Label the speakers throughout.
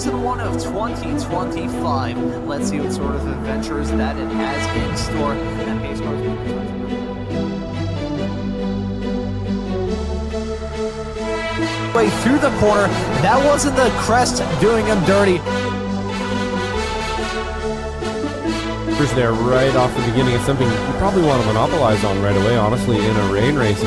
Speaker 1: Season 1 of 2025. Let's see what sort of adventures that it has in store. And way through the corner. That wasn't the crest doing him dirty.
Speaker 2: There right off the beginning is something you probably want to monopolize on right away, honestly, in a rain race.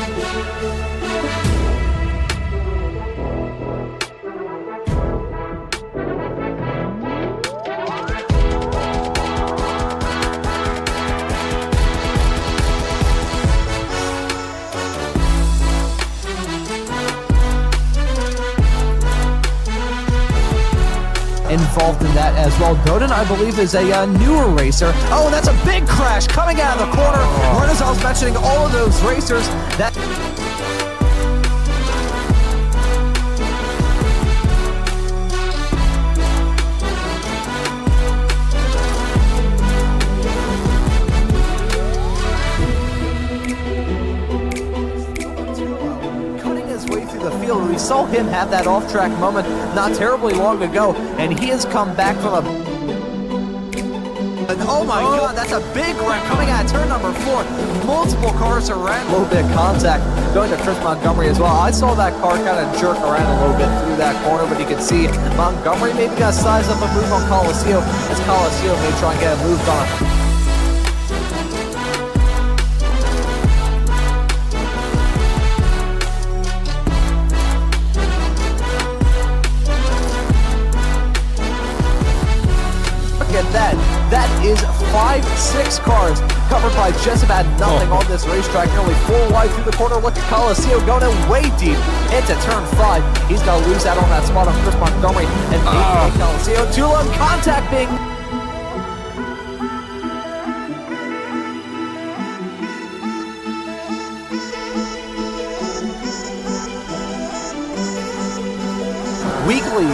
Speaker 1: Involved in that as well. Godin, I believe, is a newer racer. Oh, that's a big crash coming out of the corner. Right as I was mentioning all of those racers, that we saw him have that off-track moment not terribly long ago, and he has come back from a... And oh my god, that's a big wreck coming out of turn number 4. Multiple cars around. A little bit of contact going to Chris Montgomery as well. I saw that car kind of jerk around a little bit through that corner, but you can see Montgomery maybe got to size up a move on Colacio, as Colacio may try and get a move on him. That is 5-6 cars covered by just about nothing on this racetrack. Nearly 4 wide through the corner. Look at Colacio going in way deep into turn 5. He's going to lose out on that spot on Chris Montgomery and maybe Colacio. Two-lane contact being... Weekly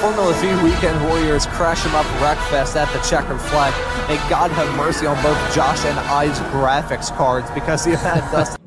Speaker 1: Formula Vee Weekend Warriors crash him up wreckfest at the checkered flag. May God have mercy on both Josh and I's graphics cards because he had dust.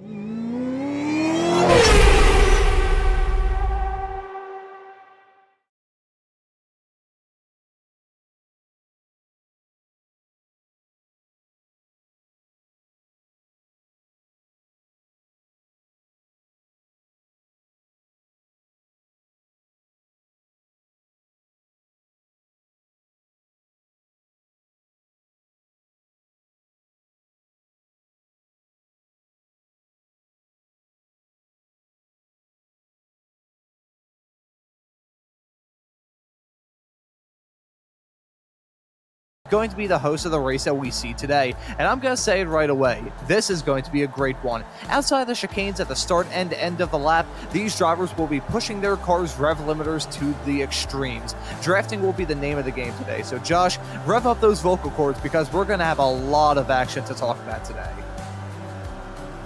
Speaker 1: Going to be the host of the race that we see today, and I'm going to say it right away, this is going to be a great one. Outside the chicanes at the start and end of the lap, these drivers will be pushing their cars' rev limiters to the extremes. Drafting will be the name of the game today, so Josh, rev up those vocal cords because we're going to have a lot of action to talk about today.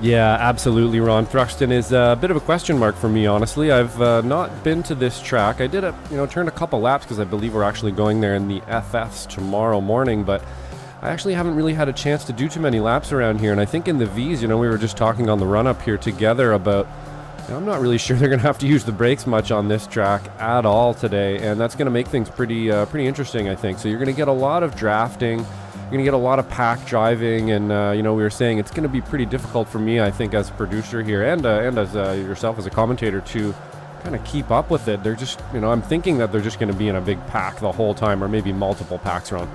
Speaker 2: Yeah, absolutely, Ron. Thruxton is a bit of a question mark for me, honestly. I've not been to this track. I did turn a couple laps because I believe we're actually going there in the FFs tomorrow morning, but I actually haven't really had a chance to do too many laps around here. And I think in the V's, we were just talking on the run-up here together about, I'm not really sure they're going to have to use the brakes much on this track at all today, and that's going to make things pretty interesting, I think. So you're going to get a lot of drafting. You're going to get a lot of pack driving, and we were saying it's going to be pretty difficult for me, I think, as a producer here and as yourself as a commentator to kind of keep up with it. They're just, I'm thinking that they're just going to be in a big pack the whole time, or maybe multiple packs around.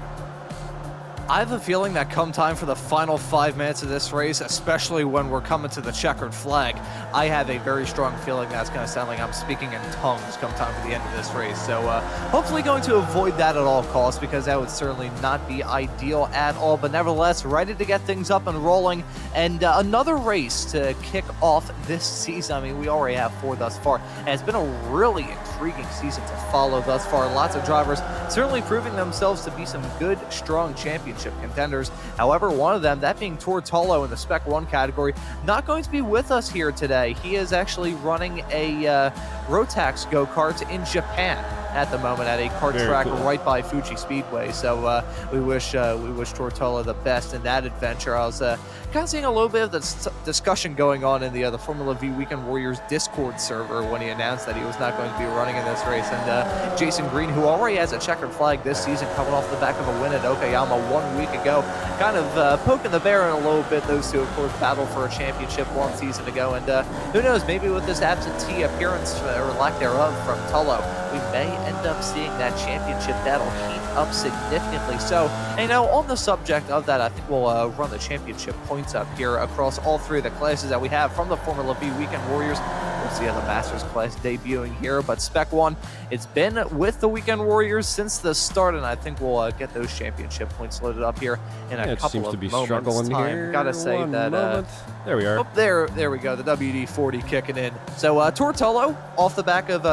Speaker 1: I have a feeling that come time for the final 5 minutes of this race, especially when we're coming to the checkered flag, I have a very strong feeling that's going to sound like I'm speaking in tongues come time for the end of this race. So hopefully going to avoid that at all costs, because that would certainly not be ideal at all. But nevertheless, ready to get things up and rolling, and another race to kick off this season. I mean, we already have 4 thus far, and it's been a really intriguing season to follow thus far. Lots of drivers certainly proving themselves to be some good, strong championship contenders. However, one of them, that being Tortolo in the Spec 1 category, not going to be with us here today. He is actually running a Rotax go-kart in Japan. at the moment at a kart
Speaker 2: Very
Speaker 1: track
Speaker 2: cool.
Speaker 1: right by Fuji Speedway. So we wish Tortola the best in that adventure. I was kind of seeing a little bit of the discussion going on in the Formula Vee Weekend Warriors Discord server when he announced that he was not going to be running in this race. And Jason Green, who already has a checkered flag this season, coming off the back of a win at Okayama 1 week ago, kind of poking the bear in a little bit. Those two, of course, battled for a championship 1 season ago. And who knows, maybe with this absentee appearance or lack thereof from Tullo, we may end up seeing that championship battle heat up significantly. So, you know, on the subject of that, I think we'll run the championship points up here across all 3 of the classes that we have from the Formula Vee Weekend Warriors. We'll see how the Masters class debuting here, but Spec 1, it's been with the Weekend Warriors since the start, and I think we'll get those championship points loaded up here in a couple
Speaker 2: seems
Speaker 1: of
Speaker 2: to be
Speaker 1: moments
Speaker 2: struggling
Speaker 1: time.
Speaker 2: here.
Speaker 1: Gotta say
Speaker 2: One
Speaker 1: that
Speaker 2: moment. There we are.
Speaker 1: oh, there we go, the WD-40 kicking in. So Tortolo, off the back of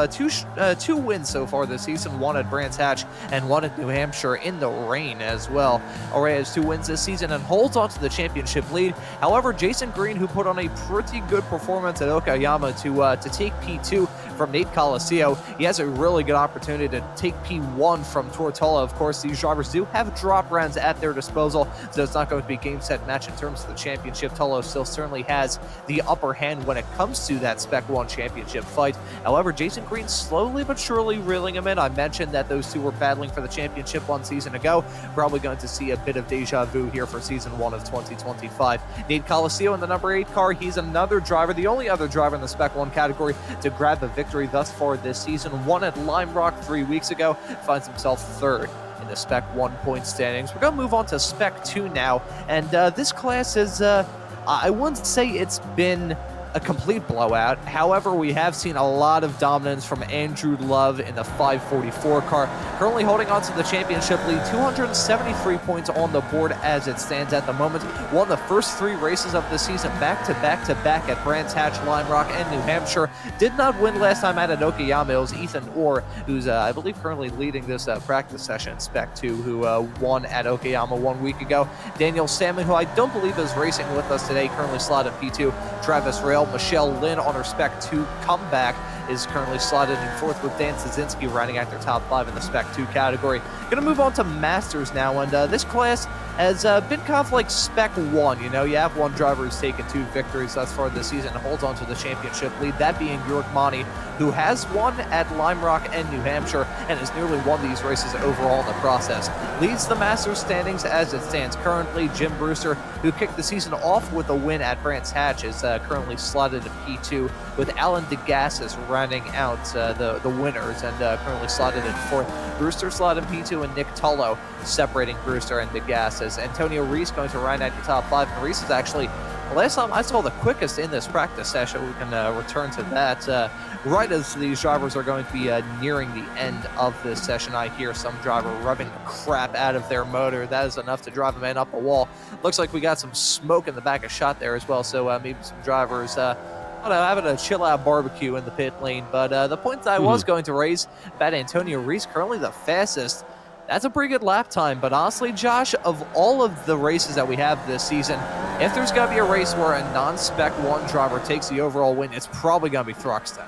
Speaker 1: two wins so far this season, 1 at Brands Hatch and 1 at New Hampshire in the rain as well. Already has 2 wins this season and holds on to the championship lead. However, Jason Green, who put on a pretty good performance at Okayama to take P2 from Nate Coliseo, he has a really good opportunity to take P1 from Tortola. Of course, these drivers do have drop rounds at their disposal, so it's not going to be a game set match in terms of the championship. Tolo still certainly has the upper hand when it comes to that Spec 1 championship fight. However, Jason Green slowly but surely reeling him in. I mentioned that those 2 were battling for the championship 1 season ago. Probably going to see a bit of deja vu here for season 1 of 2025. Nate Coliseo in the number 8 car. He's another driver, the only other driver in the Spec 1 category to grab the victory thus far this season. 1 at Lime Rock 3 weeks ago, finds himself 3rd in the Spec 1 point standings. We're going to move on to Spec 2 now, and this class is, I wouldn't say it's been a complete blowout. However, we have seen a lot of dominance from Andrew Love in the 544 car, currently holding on to the championship lead, 273 points on the board as it stands at the moment. Won the first 3 races of the season back to back at Brands Hatch, Lime Rock, and New Hampshire. Did not win last time out at Okayama. It was Ethan Orr, who's I believe currently leading this practice session, Spec 2, who won at Okayama 1 week ago. Daniel Salmon, who I don't believe is racing with us today, currently slotted P2. Travis Rail, Michelle Lynn on her Spec 2 comeback is currently slotted in 4th, with Dan Szynski riding at their top 5 in the Spec 2 category. Gonna move on to Masters now, and this class has been kind of like Spec 1. You know, you have 1 driver who's taken 2 victories thus far this season and holds on to the championship lead, that being York Monty, who has won at Lime Rock and New Hampshire and has nearly won these races overall in the process. Leads the Masters standings as it stands currently. Jim Brewster, who kicked the season off with a win at Brands Hatch, is currently slotted in P2, with Alan DeGassis rounding out the winners and currently slotted in 4th. Brewster slotted in P2 and Nick Tullo separating Brewster and DeGassis. Antonio Reese going to round out the top 5, and Reese is actually, last time I saw, the quickest in this practice session. We can return to that right as these drivers are going to be nearing the end of this session. I hear some driver rubbing the crap out of their motor. That is enough to drive a man up a wall. Looks like we got some smoke in the back of shot there as well, so maybe some drivers having a chill out barbecue in the pit lane. But the point that I was going to raise about Antonio Reese, currently the fastest. That's a pretty good lap time, but honestly, Josh, of all of the races that we have this season, if there's going to be a race where a non-Spec 1 driver takes the overall win, it's probably going to be Thruxton.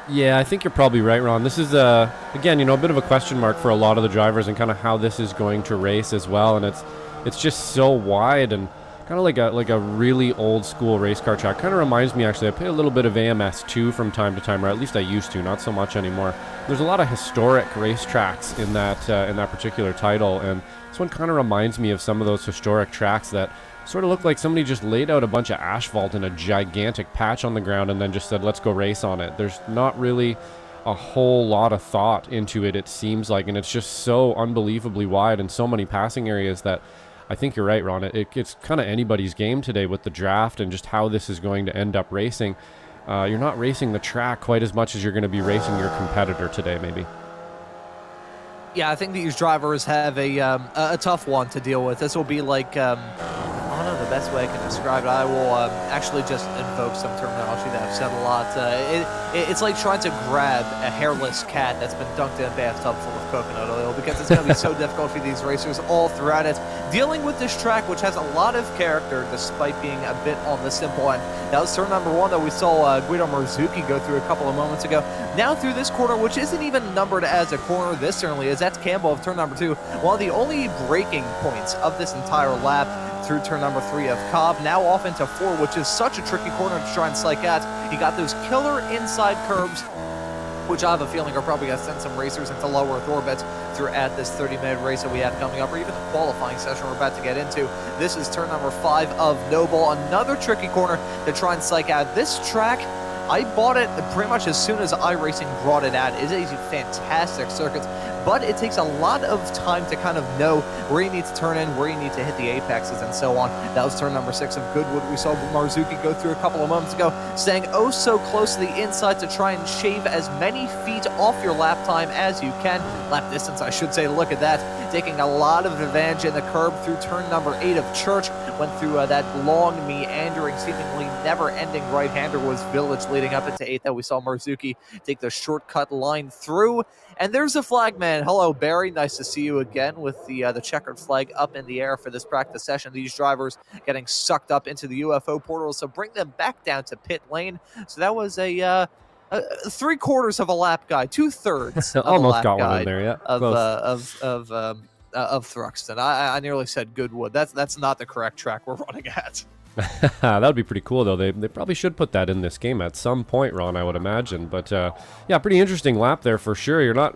Speaker 2: Yeah, I think you're probably right, Ron. This is, again, you know, a bit of a question mark for a lot of the drivers and kind of how this is going to race as well. And it's just so wide and kind of like a really old school race car track. Kind of reminds me, actually, I play a little bit of AMS2 from time to time, or at least I used to, not so much anymore. There's a lot of historic race tracks in that particular title, and this one kind of reminds me of some of those historic tracks that sort of look like somebody just laid out a bunch of asphalt in a gigantic patch on the ground and then just said, let's go race on it. There's not really a whole lot of thought into it, it seems like, and it's just so unbelievably wide and so many passing areas that I think you're right, Ron. It's kind of anybody's game today with the draft and just how this is going to end up racing. You're not racing the track quite as much as you're going to be racing your competitor today, maybe.
Speaker 1: Yeah, I think these drivers have a tough one to deal with. This will be like, I don't know the best way I can describe it. I will actually just invoke some terminology that I've said a lot. It's like trying to grab a hairless cat that's been dunked in a bathtub full of coconut oil, because it's going to be so difficult for these racers all throughout it. Dealing with this track, which has a lot of character despite being a bit on the simple end. That was turn number 1 that we saw Guido Marzucchi go through a couple of moments ago. Now through this corner, which isn't even numbered as a corner, this certainly is. That's Campbell of turn number 2. One of the only braking points of this entire lap through turn number 3 of Cobb. Now off into 4, which is such a tricky corner to try and psych at. He got those killer inside curbs, which I have a feeling are probably going to send some racers into lower Earth orbit throughout this 30-minute race that we have coming up, or even the qualifying session we're about to get into. This is turn number 5 of Noble, another tricky corner to try and psych out. This track, I bought it pretty much as soon as iRacing brought it out. It is a fantastic circuit, but it takes a lot of time to kind of know where you need to turn in, where you need to hit the apexes, and so on. That was turn number 6 of Goodwood. We saw Marzuki go through a couple of moments ago, staying oh so close to the inside to try and shave as many feet off your lap time as you can. Lap distance, I should say. Look at that. Taking a lot of advantage in the curb through turn number 8 of Church. Went through that long, meandering, seemingly never-ending right-hander was Village leading up into 8th. That we saw Marzuki take the shortcut line through. And there's a flag man. Hello, Barry. Nice to see you again with the checkered flag up in the air for this practice session. These drivers getting sucked up into the UFO portal, so bring them back down to pit lane. So that was a 3/4 of a lap guide, 2/3 of
Speaker 2: Almost
Speaker 1: a lap
Speaker 2: got
Speaker 1: guide
Speaker 2: one in there, yeah.
Speaker 1: of Thruxton. I nearly said Goodwood. That's not the correct track we're running at.
Speaker 2: That would be pretty cool, though. They probably should put that in this game at some point, Ron, I would imagine. But yeah, pretty interesting lap there for sure. You're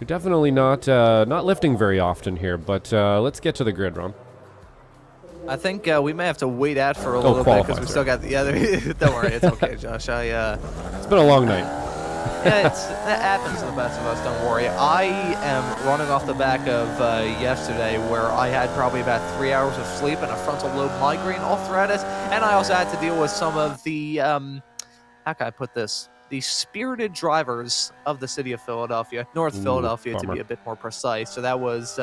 Speaker 2: definitely not lifting very often here. But let's get to the grid, Ron.
Speaker 1: I think we may have to wait out for a little bit because we still got the other. Don't worry, it's okay, Josh.
Speaker 2: It's been a long night.
Speaker 1: Yeah, that happens to the best of us, don't worry. I am running off the back of yesterday, where I had probably about 3 hours of sleep and a frontal lobe migraine all throughout it, and I also had to deal with some of the, how can I put this, the spirited drivers of the city of Philadelphia, North Philadelphia to be a bit more precise, so that was,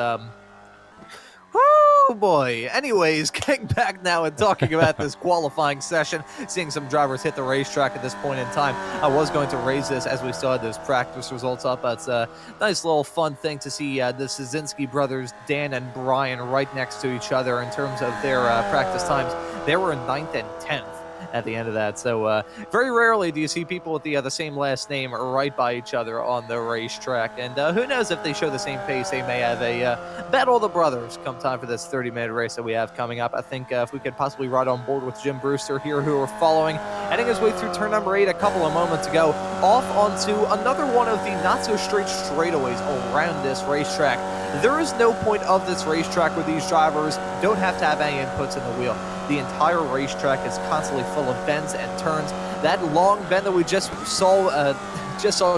Speaker 1: oh boy. Anyways, getting back now and talking about this qualifying session, seeing some drivers hit the racetrack at this point in time. I was going to raise this as we saw those practice results up. It's a nice little fun thing to see the Szynski brothers, Dan and Brian, right next to each other in terms of their practice times. They were in 9th and 10th. At the end of that. So very rarely do you see people with the same last name right by each other on the racetrack. And who knows if they show the same pace, they may have a battle of the brothers come time for this 30-minute race that we have coming up. I think if we could possibly ride on board with Jim Brewster here, who are following, heading his way through turn number 8 a couple of moments ago, off onto another one of the not-so-straight straightaways around this racetrack. There is no point of this racetrack where these drivers don't have to have any inputs in the wheel. The entire racetrack is constantly full of bends and turns. That long bend that we just saw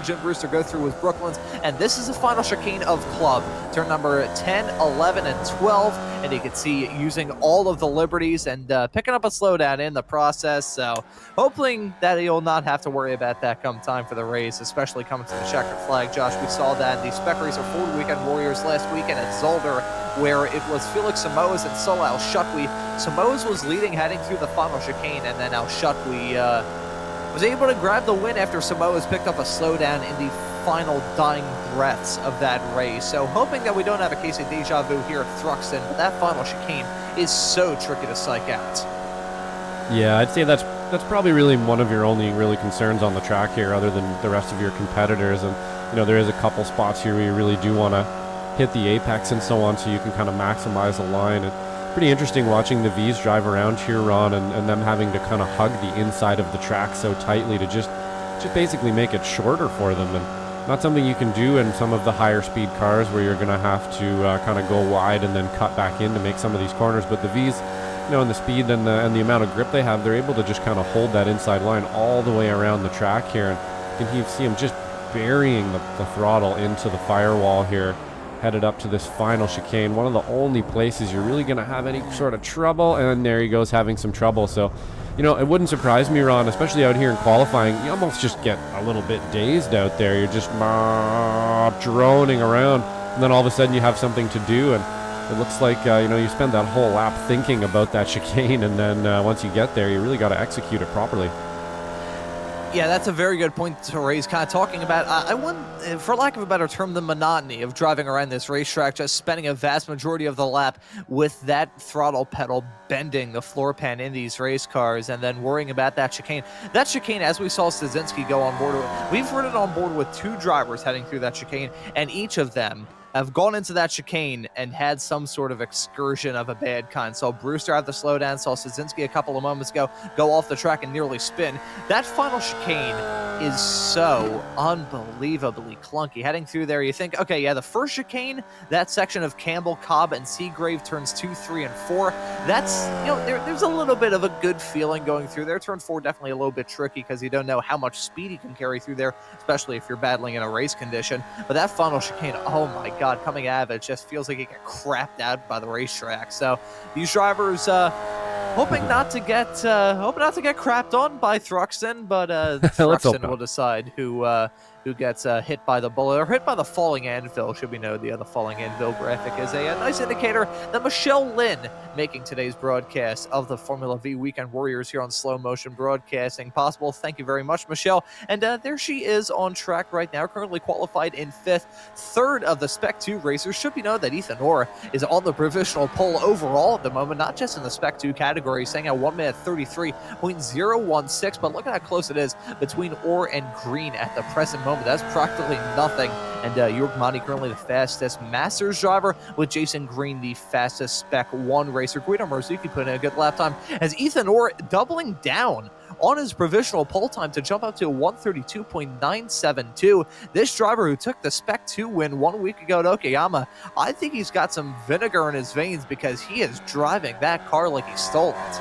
Speaker 1: Jim Brewster go through with Brooklyn's, and this is the final chicane of Club. Turn number 10, 11, and 12, and you can see using all of the liberties and picking up a slowdown in the process, so hoping that you'll not have to worry about that come time for the race, especially coming to the checkered flag. Josh, we saw that in the Spec Racer Ford Weekend Warriors last weekend at Zolder, where it was Felix Samoas and Sol Al-Shutwi. Samoas was leading heading through the final chicane, and then Al-Shutwi was able to grab the win after Samoas picked up a slowdown in the final dying breaths of that race. So hoping that we don't have a case of deja vu here at Thruxton, but that final chicane is so tricky to psych out.
Speaker 2: Yeah, I'd say that's probably really one of your only really concerns on the track here, other than the rest of your competitors. And there is a couple spots here where you really do want to hit the apex and so on, so you can kind of maximize the line. And pretty interesting watching the V's drive around here, Ron, and them having to kind of hug the inside of the track so tightly to just basically make it shorter for them. And not something you can do in some of the higher speed cars where you're going to have to kind of go wide and then cut back in to make some of these corners. But the V's, and the speed and the amount of grip they have, they're able to just kind of hold that inside line all the way around the track here. And you can see them just burying the throttle into the firewall here, headed up to this final chicane, one of the only places you're really going to have any sort of trouble, and there he goes having some trouble. So, it wouldn't surprise me, Ron, especially out here in qualifying, you almost just get a little bit dazed out there. You're just droning around, and then all of a sudden you have something to do, and it looks like, you spend that whole lap thinking about that chicane, and then once you get there, you really got to execute it properly.
Speaker 1: Yeah, that's a very good point to raise. Kind of talking about, I want, for lack of a better term, the monotony of driving around this racetrack, just spending a vast majority of the lap with that throttle pedal bending the floor pan in these race cars, and then worrying about that chicane. That chicane, as we saw Stasinski go on board with, we've ridden on board with 2 drivers heading through that chicane, and each of them have gone into that chicane and had some sort of excursion of a bad kind. Saw Brewster have the slowdown, saw Stasinski a couple of moments ago go off the track and nearly spin. That final chicane is so unbelievably clunky. Heading through there, you think, okay, yeah, the first chicane, that section of Campbell, Cobb, and Seagrave, turns 2, 3, and 4, that's, there's a little bit of a good feeling going through there. Turn 4 definitely a little bit tricky because you don't know how much speed you can carry through there, especially if you're battling in a race condition. But that final chicane, oh my God, coming out of it just feels like it got crapped out by the racetrack. So these drivers hoping not to get crapped on by Thruxton, but Thruxton will decide who gets hit by the bullet or hit by the falling anvil. Should be noted, the falling anvil graphic is a nice indicator that Michelle Lynn making today's broadcast of the Formula V Weekend Warriors here on Slow Motion Broadcasting possible. Thank you very much, Michelle. And there she is on track right now, currently qualified in 5th. 3rd of the Spec 2 racers. Should be noted that Ethan Orr is on the provisional pole overall at the moment, not just in the Spec 2 category, saying at 1 minute 33.016, but look at how close it is between Orr and Green at the present moment. That's practically nothing. And Jörg Monty currently the fastest Masters driver, with Jason Green the fastest Spec 1 racer. Guido Marzuki put in a good lap time as Ethan Orr doubling down on his provisional pole time to jump up to 132.972. This driver who took the Spec 2 win 1 week ago at Okayama, I think he's got some vinegar in his veins because he is driving that car like he stole it.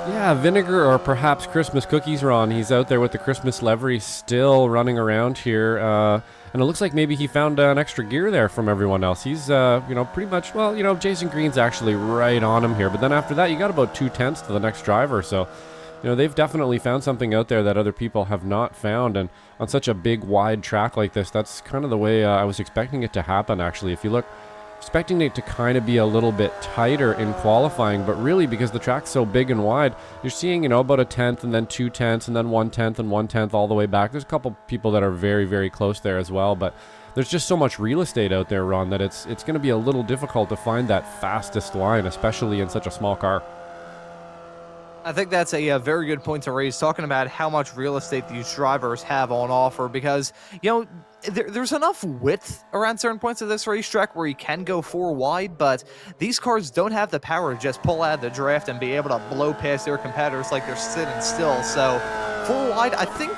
Speaker 2: Yeah, vinegar or perhaps Christmas cookies, Ron. He's out there with the Christmas livery still running around here. And it looks like maybe he found an extra gear there from everyone else. He's, pretty much, Jason Green's actually right on him here. But then after that, you got about 2/10 to the next driver. So, they've definitely found something out there that other people have not found. And on such a big, wide track like this, that's kind of the way I was expecting it to happen, actually. If you look, expecting it to kind of be a little bit tighter in qualifying, but really because the track's so big and wide, you're seeing, about 1/10 and then 2/10 and then 1/10 and 1/10 all the way back. There's a couple people that are very, very close there as well, but there's just so much real estate out there, Ron, that it's going to be a little difficult to find that fastest line, especially in such a small car.
Speaker 1: I think that's a very good point to raise, talking about how much real estate these drivers have on offer, because, there's enough width around certain points of this racetrack where you can go 4 wide, but these cars don't have the power to just pull out of the draft and be able to blow past their competitors like they're sitting still. So 4 wide, I think,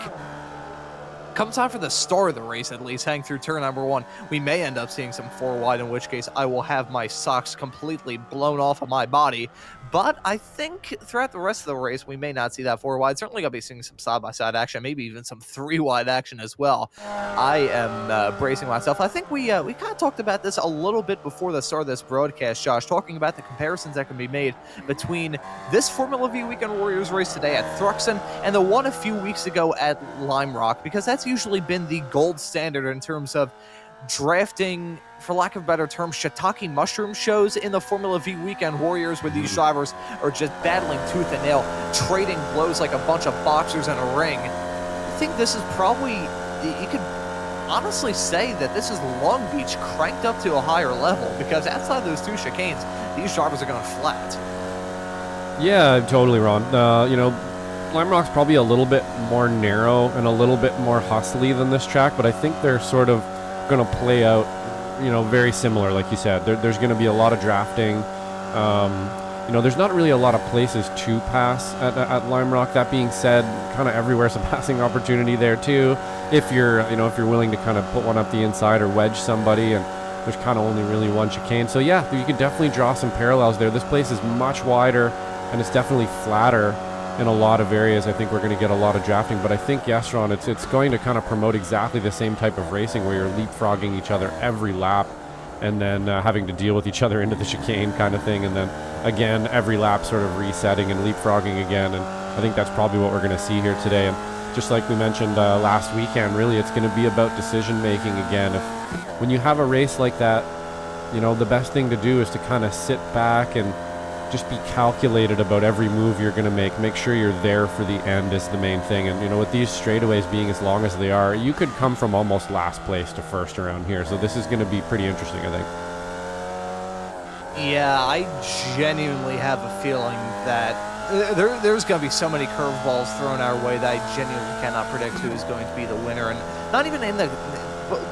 Speaker 1: come time for the start of the race, at least, heading through turn number 1, we may end up seeing some 4 wide, in which case I will have my socks completely blown off of my body. But I think throughout the rest of the race, we may not see that 4 wide. Certainly going to be seeing some side-by-side action, maybe even some 3 wide action as well. I am bracing myself. I think we kind of talked about this a little bit before the start of this broadcast, Josh, talking about the comparisons that can be made between this Formula V Weekend Warriors race today at Thruxton and the one a few weeks ago at Lime Rock, because that's usually been the gold standard in terms of drafting, for lack of a better term, shiitake mushroom shows in the Formula V Weekend Warriors, where these drivers are just battling tooth and nail, trading blows like a bunch of boxers in a ring. I think this is probably, you could honestly say that this is Long Beach cranked up to a higher level, because outside those 2 chicanes, these drivers are going flat.
Speaker 2: Yeah, totally, Ron. Lime Rock's probably a little bit more narrow and a little bit more hustly than this track, but I think they're sort of going to play out, very similar, like you said. There's going to be a lot of drafting. There's not really a lot of places to pass at Lime Rock. That being said, kind of everywhere's a passing opportunity there too, if you're willing to kind of put one up the inside or wedge somebody, and there's kind of only really 1 chicane. So yeah, you can definitely draw some parallels there. This place is much wider, and it's definitely flatter in a lot of areas. I think we're going to get a lot of drafting, but I think, yes, Ron, it's going to kind of promote exactly the same type of racing where you're leapfrogging each other every lap and then having to deal with each other into the chicane kind of thing, and then again every lap sort of resetting and leapfrogging again. And I think that's probably what we're going to see here today. And just like we mentioned last weekend, really it's going to be about decision making again. When you have a race like that, the best thing to do is to kind of sit back and just be calculated about every move you're going to make. Make sure you're there for the end is the main thing. And, you know, with these straightaways being as long as they are, you could come from almost last place to first around here. So this is going to be pretty interesting, I think.
Speaker 1: Yeah, I genuinely have a feeling that there's going to be so many curveballs thrown our way that I genuinely cannot predict who is going to be the winner. And not even in the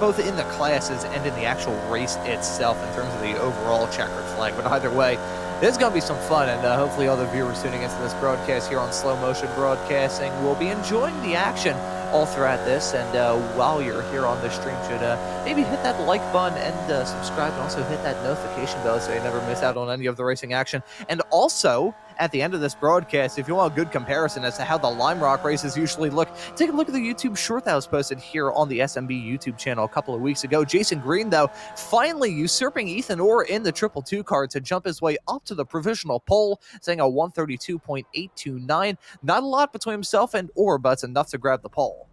Speaker 1: both in the classes and in the actual race itself in terms of the overall checkered flag. But either way, there's going to be some fun, and hopefully all the viewers tuning into this broadcast here on Slow Motion Broadcasting will be enjoying the action all throughout this. And while you're here on this stream, should maybe hit that like button and subscribe, and also hit that notification bell so you never miss out on any of the racing action. And also, at the end of this broadcast, if you want a good comparison as to how the Lime Rock races usually look, take a look at the YouTube short that was posted here on the SMB YouTube channel a couple of weeks ago. Jason Green, though, finally usurping Ethan Orr in the 222 car to jump his way up to the provisional pole, saying a 132.829. Not a lot between himself and Orr, but it's enough to grab the pole.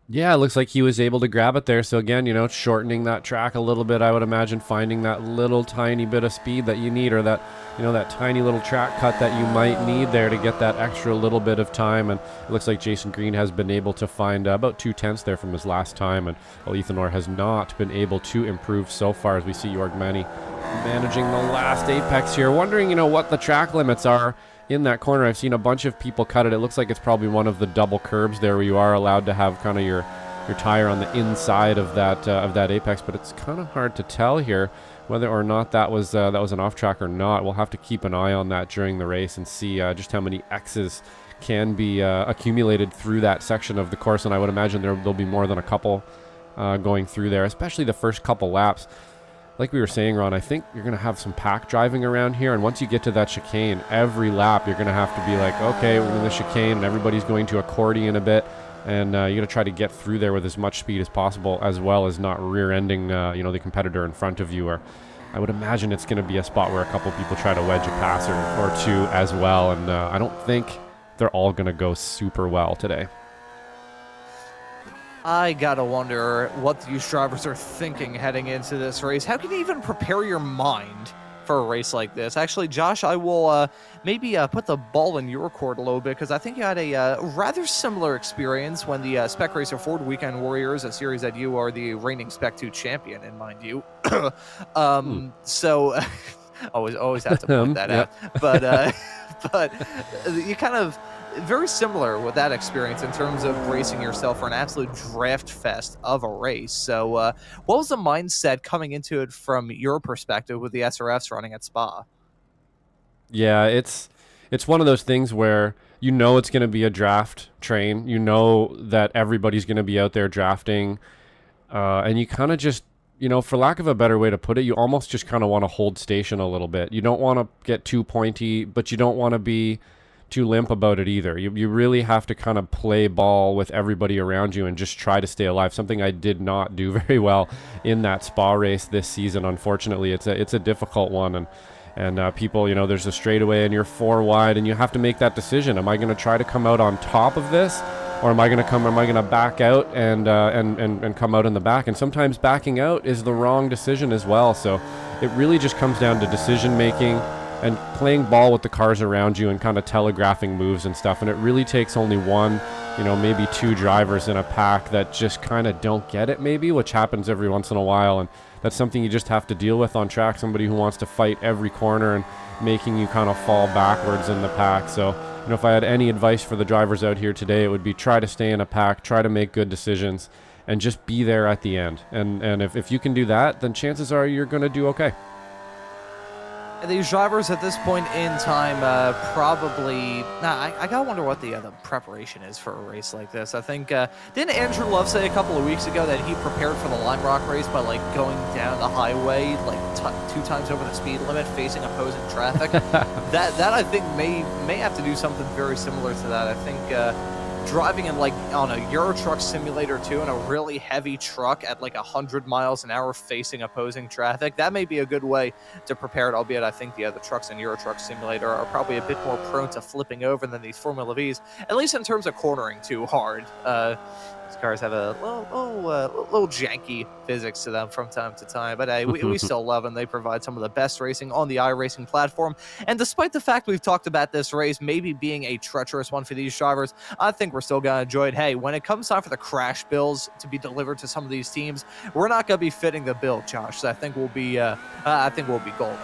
Speaker 2: Yeah, it looks like he was able to grab it there. So again, you know, shortening that track a little bit, I would imagine finding that little tiny bit of speed that you need, or that, you know, that tiny little track cut that you might need there to get that extra little bit of time. And it looks like Jason Green has been able to find about 2/10 there from his last time. And while Ethan Orr has not been able to improve so far, as we see Jorg Manny managing the last apex here. Wondering, you know, what the track limits are in that corner. I've seen a bunch of people cut it. It looks like it's probably one of the double curbs there where you are allowed to have kind of your tire on the inside of that apex, but it's kind of hard to tell here whether or not that was an off track or not. We'll have to keep an eye on that during the race and see just how many X's can be accumulated through that section of the course. And I would imagine there'll be more than a couple going through there, especially the first couple laps. Like we were saying, Ron, I think you're going to have some pack driving around here, and once you get to that chicane, every lap you're going to have to be like, okay, we're in the chicane, and everybody's going to accordion a bit, and you're going to try to get through there with as much speed as possible, as well as not rear-ending you know, the competitor in front of you. Or I would imagine it's going to be a spot where a couple people try to wedge a pass or two as well, and I don't think they're all going to go super well today.
Speaker 1: I gotta wonder what these drivers are thinking heading into this race. How can you even prepare your mind for a race like this? Actually, Josh, I will maybe put the ball in your court a little bit, because I think you had a rather similar experience when the Spec Racer Ford Weekend Warriors, a series that you are the reigning Spec 2 champion in, mind you. So always have to point that out. But you kind of very similar with that experience in terms of bracing yourself for an absolute draft fest of a race. So what was the mindset coming into it from your perspective with the SRFs running at Spa?
Speaker 2: Yeah, it's one of those things where you know it's going to be a draft train. You know that everybody's going to be out there drafting, and you kind of just, you know, for lack of a better way to put it, you almost just kind of want to hold station a little bit. You don't want to get too pointy, but you don't want to be too limp about it either. You really have to kind of play ball with everybody around you and just try to stay alive, something I did not do very well in that Spa race this season. Unfortunately, it's a difficult one, and people, you know, there's a straightaway and you're 4 wide, and you have to make that decision. Am I going to try to come out on top of this, or am I going to back out and come out in the back? And sometimes backing out is the wrong decision as well. So it really just comes down to decision making and playing ball with the cars around you and kind of telegraphing moves and stuff. And it really takes only one, you know, maybe 2 drivers in a pack that just kind of don't get it, maybe, which happens every once in a while. And that's something you just have to deal with on track. Somebody who wants to fight every corner and making you kind of fall backwards in the pack. So, you know, if I had any advice for the drivers out here today, it would be try to stay in a pack, try to make good decisions, and just be there at the end. And if you can do that, then chances are you're going to do okay.
Speaker 1: These drivers at this point in time probably... I gotta wonder what the preparation is for a race like this. I think... didn't Andrew Love say a couple of weeks ago that he prepared for the Lime Rock race by, like, going down the highway, like, 2 times over the speed limit, facing opposing traffic? that I think may have to do something very similar to that. I think... driving in, like, on a Euro Truck Simulator 2 in a really heavy truck at like 100 miles an hour facing opposing traffic, that may be a good way to prepare it, albeit I think the trucks in Euro Truck Simulator are probably a bit more prone to flipping over than these Formula V's, at least in terms of cornering too hard. These cars have a little janky physics to them from time to time, but we still love them. They provide some of the best racing on the iRacing platform. And despite the fact we've talked about this race maybe being a treacherous one for these drivers, I think we're still going to enjoy it. Hey, when it comes time for the crash bills to be delivered to some of these teams, we're not going to be fitting the bill, Josh. So I think we'll be golden.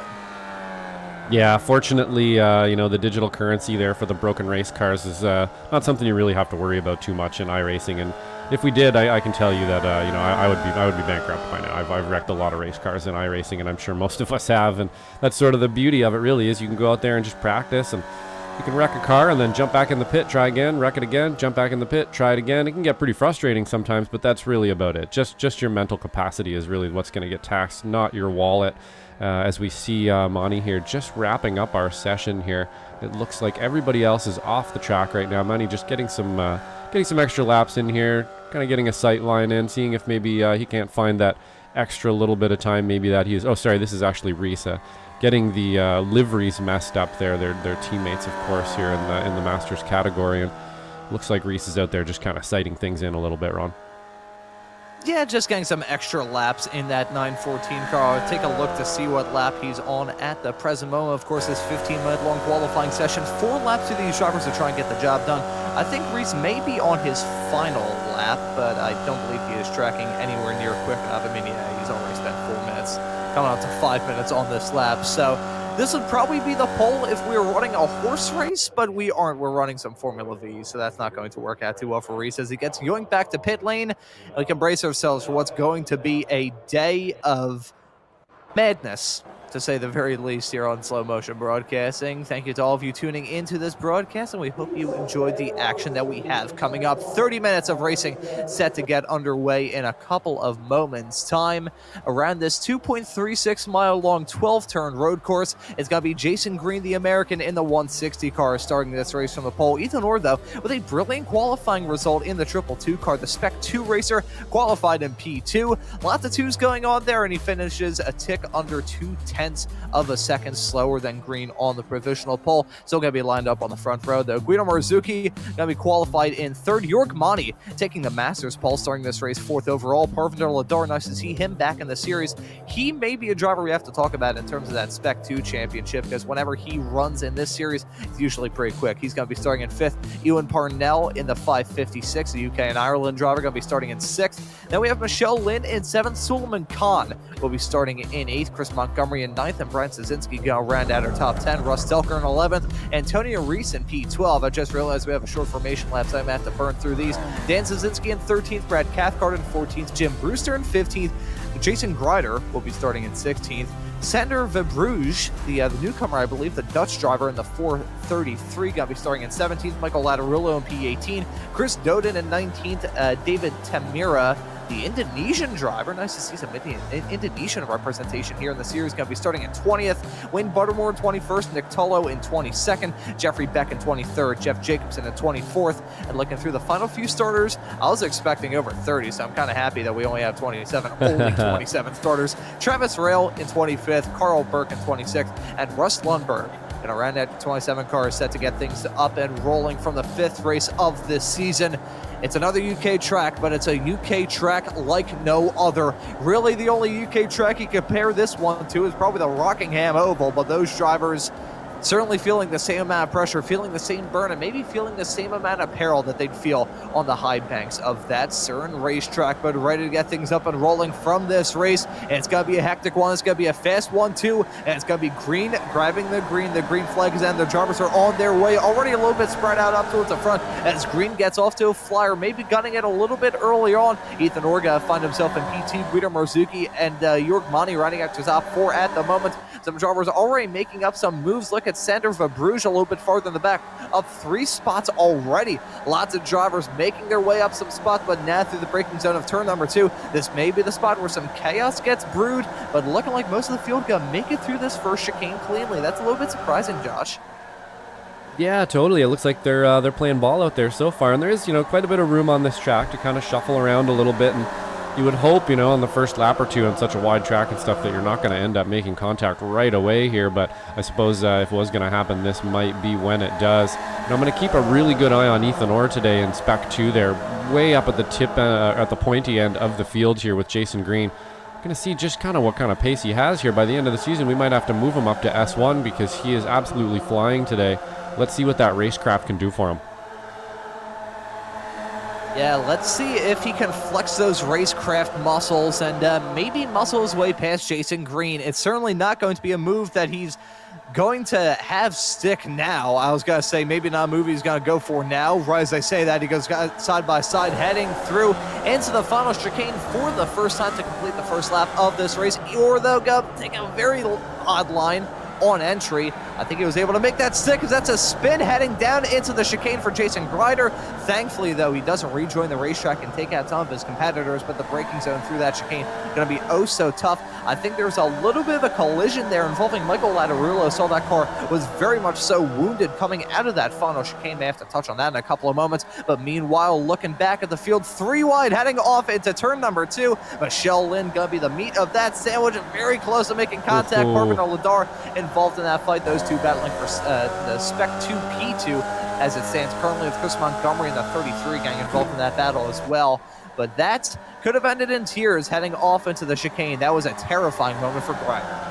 Speaker 2: Yeah, fortunately, the digital currency there for the broken race cars is not something you really have to worry about too much in iRacing. And if we did, I can tell you that I would be bankrupt by now. I've wrecked a lot of race cars in iRacing, and I'm sure most of us have. And that's sort of the beauty of it, really, is you can go out there and just practice, and you can wreck a car and then jump back in the pit, try again, wreck it again, jump back in the pit, try it again. It can get pretty frustrating sometimes, but that's really about it. Just your mental capacity is really what's going to get taxed, not your wallet. As we see Monty here just wrapping up our session here, it looks like everybody else is off the track right now. Monty just getting some extra laps in here, kind of getting a sight line in, seeing if maybe he can't find that extra little bit of time maybe that he is. Oh, sorry, this is actually Risa getting the liveries messed up there. Their teammates, of course, here in the Masters category, and looks like Reese is out there just kind of sighting things in a little bit, Ron.
Speaker 1: Yeah, just getting some extra laps in that 914 car. I'll take a look to see what lap he's on at the present moment. Of course, this 15-minute long qualifying session, 4 laps to these drivers to try and get the job done. I think Reese may be on his final lap, but I don't believe he is tracking anywhere near quick enough. I mean, yeah, he's already spent 4 minutes, coming up to 5 minutes on this lap. So this would probably be the pole if we were running a horse race, but we aren't. We're running some Formula Vee, so that's not going to work out too well for Reese as he gets going back to pit lane. And we can brace ourselves for what's going to be a day of madness, to say the very least, here on Slow Motion Broadcasting. Thank you to all of you tuning into this broadcast, and we hope you enjoyed the action that we have coming up. 30 minutes of racing set to get underway in a couple of moments' time. Around this 2.36-mile-long 12-turn road course, it's going to be Jason Green, the American, in the 160 car, starting this race from the pole. Ethan Orr, though, with a brilliant qualifying result in the 222 car. The Spec 2 racer qualified in P2. Lots of twos going on there, and he finishes a tick under 2/10 of a second slower than Green on the provisional pole. Still going to be lined up on the front row, though. Guido Marzuki going to be qualified in third. York Monty taking the Masters pole, starting this race 4th overall. Parvinder Ladar, nice to see him back in the series. He may be a driver we have to talk about in terms of that Spec 2 championship, because whenever he runs in this series, it's usually pretty quick. He's going to be starting in 5th. Ewan Parnell in the 556, the UK and Ireland driver, going to be starting in 6th. Then we have Michelle Lynn in 7th. Suleiman Khan will be starting in 8th. Chris Montgomery in 9th, and Brian Szynski going to round out our top 10. Russ Telker in 11th. Antonio Reese in P12. I just realized we have a short formation lap, so I'm going to have to burn through these. Dan Szynski in 13th. Brad Cathcart in 14th. Jim Brewster in 15th. Jason Greider will be starting in 16th. Sander Verbruge, the newcomer, I believe, the Dutch driver in the 433, going to be starting in 17th. Michael Latarillo in P18. Chris Doden in 19th. David Tamira, the Indonesian driver. Nice to see some Indonesian representation here in the series. Going to be starting in 20th. Wayne Buttermore in 21st. Nick Tullo in 22nd. Jeffrey Beck in 23rd. Jeff Jacobson in 24th. And looking through the final few starters, I was expecting over 30, so I'm kind of happy that we only have 27. Only 27 starters. Travis Rail in 25th. Carl Burke in 26th. And Russ Lundberg in a round at 27 car is set to get things up and rolling from the 5th race of this season. It's another UK track, but it's a UK track like no other. Really, the only UK track you compare this one to is probably the Rockingham Oval, but those drivers certainly feeling the same amount of pressure, feeling the same burn, and maybe feeling the same amount of peril that they'd feel on the high banks of that CERN racetrack, but ready to get things up and rolling from this race. And it's going to be a hectic one. It's going to be a fast one, too. And it's going to be Green grabbing the green flags, and the drivers are on their way. Already a little bit spread out up towards the front as Green gets off to a flyer, maybe gunning it a little bit early on. Ethan Orga find himself in P2. Guido Marzuki and York Monty riding out to top 4 at the moment. Some drivers already making up some moves. Look at Sander Verbruge a little bit farther in the back, up 3 spots already. Lots of drivers making their way up some spots, but now through the braking zone of turn number 2, this may be the spot where some chaos gets brewed, but looking like most of the field gonna make it through this first chicane cleanly. That's a little bit surprising, Josh.
Speaker 2: Yeah, totally. It looks like they're playing ball out there so far, and there is quite a bit of room on this track to kind of shuffle around a little bit and you would hope, you know, on the first lap or two on such a wide track and stuff that you're not going to end up making contact right away here. But I suppose if it was going to happen, this might be when it does. And I'm going to keep a really good eye on Ethan Orr today in Spec 2 there, way up at the tip, at the pointy end of the field here with Jason Green. Going to see just kind of what kind of pace he has here. By the end of the season, we might have to move him up to S1 because he is absolutely flying today. Let's see what that racecraft can do for him.
Speaker 1: Yeah, let's see if he can flex those racecraft muscles and maybe muscle his way past Jason Green. It's certainly not going to be a move that he's going to have stick now. I was going to say maybe not a move he's going to go for now. Right as I say that, he goes side by side, heading through into the final chicane for the first time to complete the first lap of this race. Or they'll go take a very odd line on entry. I think he was able to make that stick because that's a spin heading down into the chicane for Jason Grider. Thankfully, though, he doesn't rejoin the racetrack and take out some of his competitors, but the braking zone through that chicane is going to be oh so tough. I think there's a little bit of a collision there involving Michael Lattarulo. Saw that car was very much so wounded coming out of that final chicane. May have to touch on that in a couple of moments. But meanwhile, looking back at the field, 3 wide, heading off into turn number 2. Michelle Lynn going to be the meat of that sandwich, very close to making contact. Parvin Ladar involved in that fight. Those two battling for the Spec 2 P2 as it stands currently, with Chris Montgomery and the 33 gang involved in that battle as well. But that could have ended in tears heading off into the chicane. That was a terrifying moment for Grider.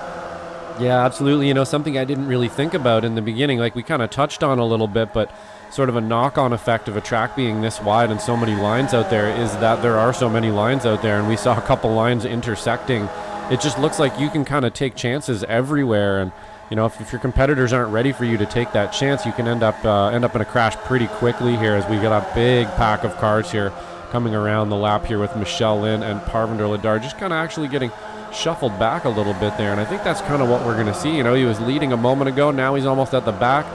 Speaker 2: Yeah, absolutely. You know, something I didn't really think about in the beginning, like we kind of touched on a little bit, but sort of a knock-on effect of a track being this wide and so many lines out there is that there are so many lines out there, and we saw a couple lines intersecting. It just looks like you can kind of take chances everywhere, and you know, if your competitors aren't ready for you to take that chance, you can end up in a crash pretty quickly here, as we got a big pack of cars here coming around the lap here with Michelle Lynn and Parvinder Ladar just kind of actually getting shuffled back a little bit there. And I think that's kind of what we're going to see. You know, he was leading a moment ago. Now he's almost at the back.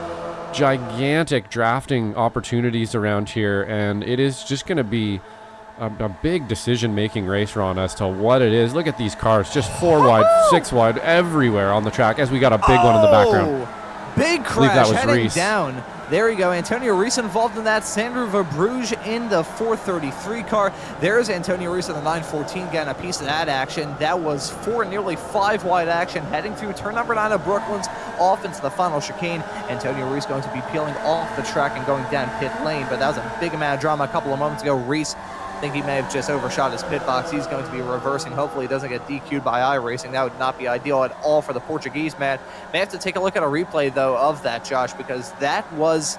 Speaker 2: Gigantic drafting opportunities around here. And it is just going to be a big decision-making race, Ron, as to what it is. Look at these cars, just 4 wide, 6 wide, everywhere on the track, as we got a big one in the background.
Speaker 1: Big crash heading down. There you go, Antonio Reese involved in that. Sandro Verbruge in the 433 car. There's Antonio Reese in the 914 getting a piece of that action. That was 4, nearly 5 wide action heading through turn number 9 of Brooklands off into the final chicane. Antonio Reese going to be peeling off the track and going down pit lane, but that was a big amount of drama a couple of moments ago. Reese, I think he may have just overshot his pit box. He's going to be reversing. Hopefully he doesn't get DQ'd by iRacing. That would not be ideal at all for the Portuguese man. May have to take a look at a replay, though, of that, Josh, because that was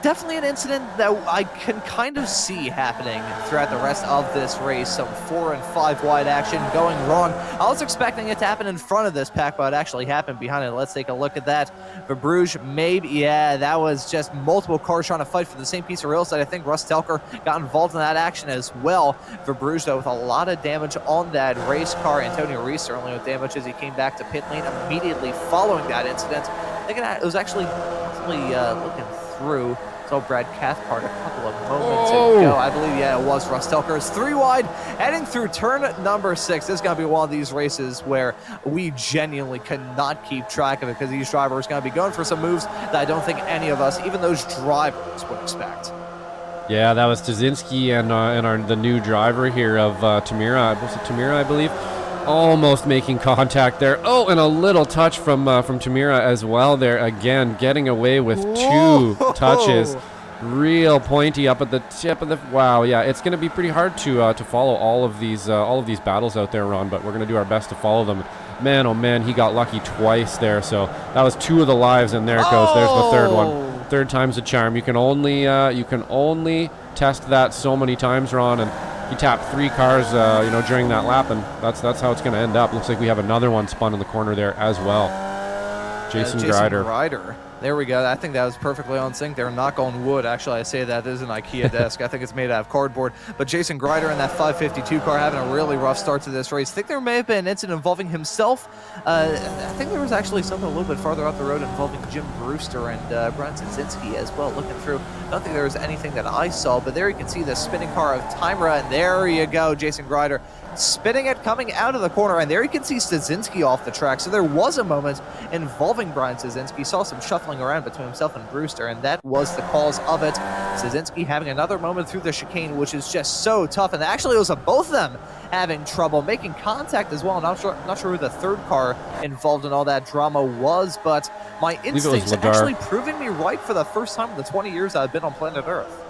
Speaker 1: definitely an incident that I can kind of see happening throughout the rest of this race. Some 4 and 5 wide action going wrong. I was expecting it to happen in front of this pack, but it actually happened behind it. Let's take a look at that. Verbruge, maybe, yeah, that was just multiple cars trying to fight for the same piece of real estate. I think Russ Telker got involved in that action as well. Verbruge, though, with a lot of damage on that race car. Antonio Reese certainly with damage as he came back to pit lane immediately following that incident. I think it was actually looking through. So Brad Cathcart a couple of moments ago. I believe, yeah, it was Russ Telker. It's 3 wide, heading through turn number 6. This is going to be one of these races where we genuinely cannot keep track of it, because these drivers are going to be going for some moves that I don't think any of us, even those drivers, would expect.
Speaker 2: Yeah, that was Tazinski and the new driver here of Tamira. Was it Tamira, I believe? Almost making contact there. Oh, and a little touch from Tamira as well there. Again, getting away with 2 touches. Real pointy up at the tip of the... Wow, yeah, it's going to be pretty hard to follow all of these battles out there, Ron, but we're going to do our best to follow them. Man, oh man, he got lucky twice there. So that was 2 of the lives, and there it goes. There's the 3rd one. 3rd time's a charm. You can only test that so many times, Ron, and he tapped 3 cars, during that lap, and that's how it's going to end up. Looks like we have another one spun in the corner there as well. Jason Grider. There we go. I think that was perfectly on sync there. Knock on wood. Actually, I say that is an IKEA desk. I think it's made out of cardboard. But Jason Grider in that 552 car having a really rough start to this race. I think there may have been an incident involving himself. I think there was actually something a little bit farther up the road involving Jim Brewster and Brian Szynski as well. Looking through, I don't think there was anything that I saw, but there you can see the spinning car of Timera, and there you go. Jason Grider
Speaker 1: spinning it, coming out of the corner, and there you can see Stasinski off the track. So there was a moment involving Brian Stasinski. Saw some shuffling around between himself and Brewster, and that was the cause of it. Stasinski having another moment through the chicane, which is just so tough, and actually it was both of them having trouble making contact as well. Not sure who the third car involved in all that drama was, but my instincts actually proving me right for the first time in the 20 years I've been on planet Earth.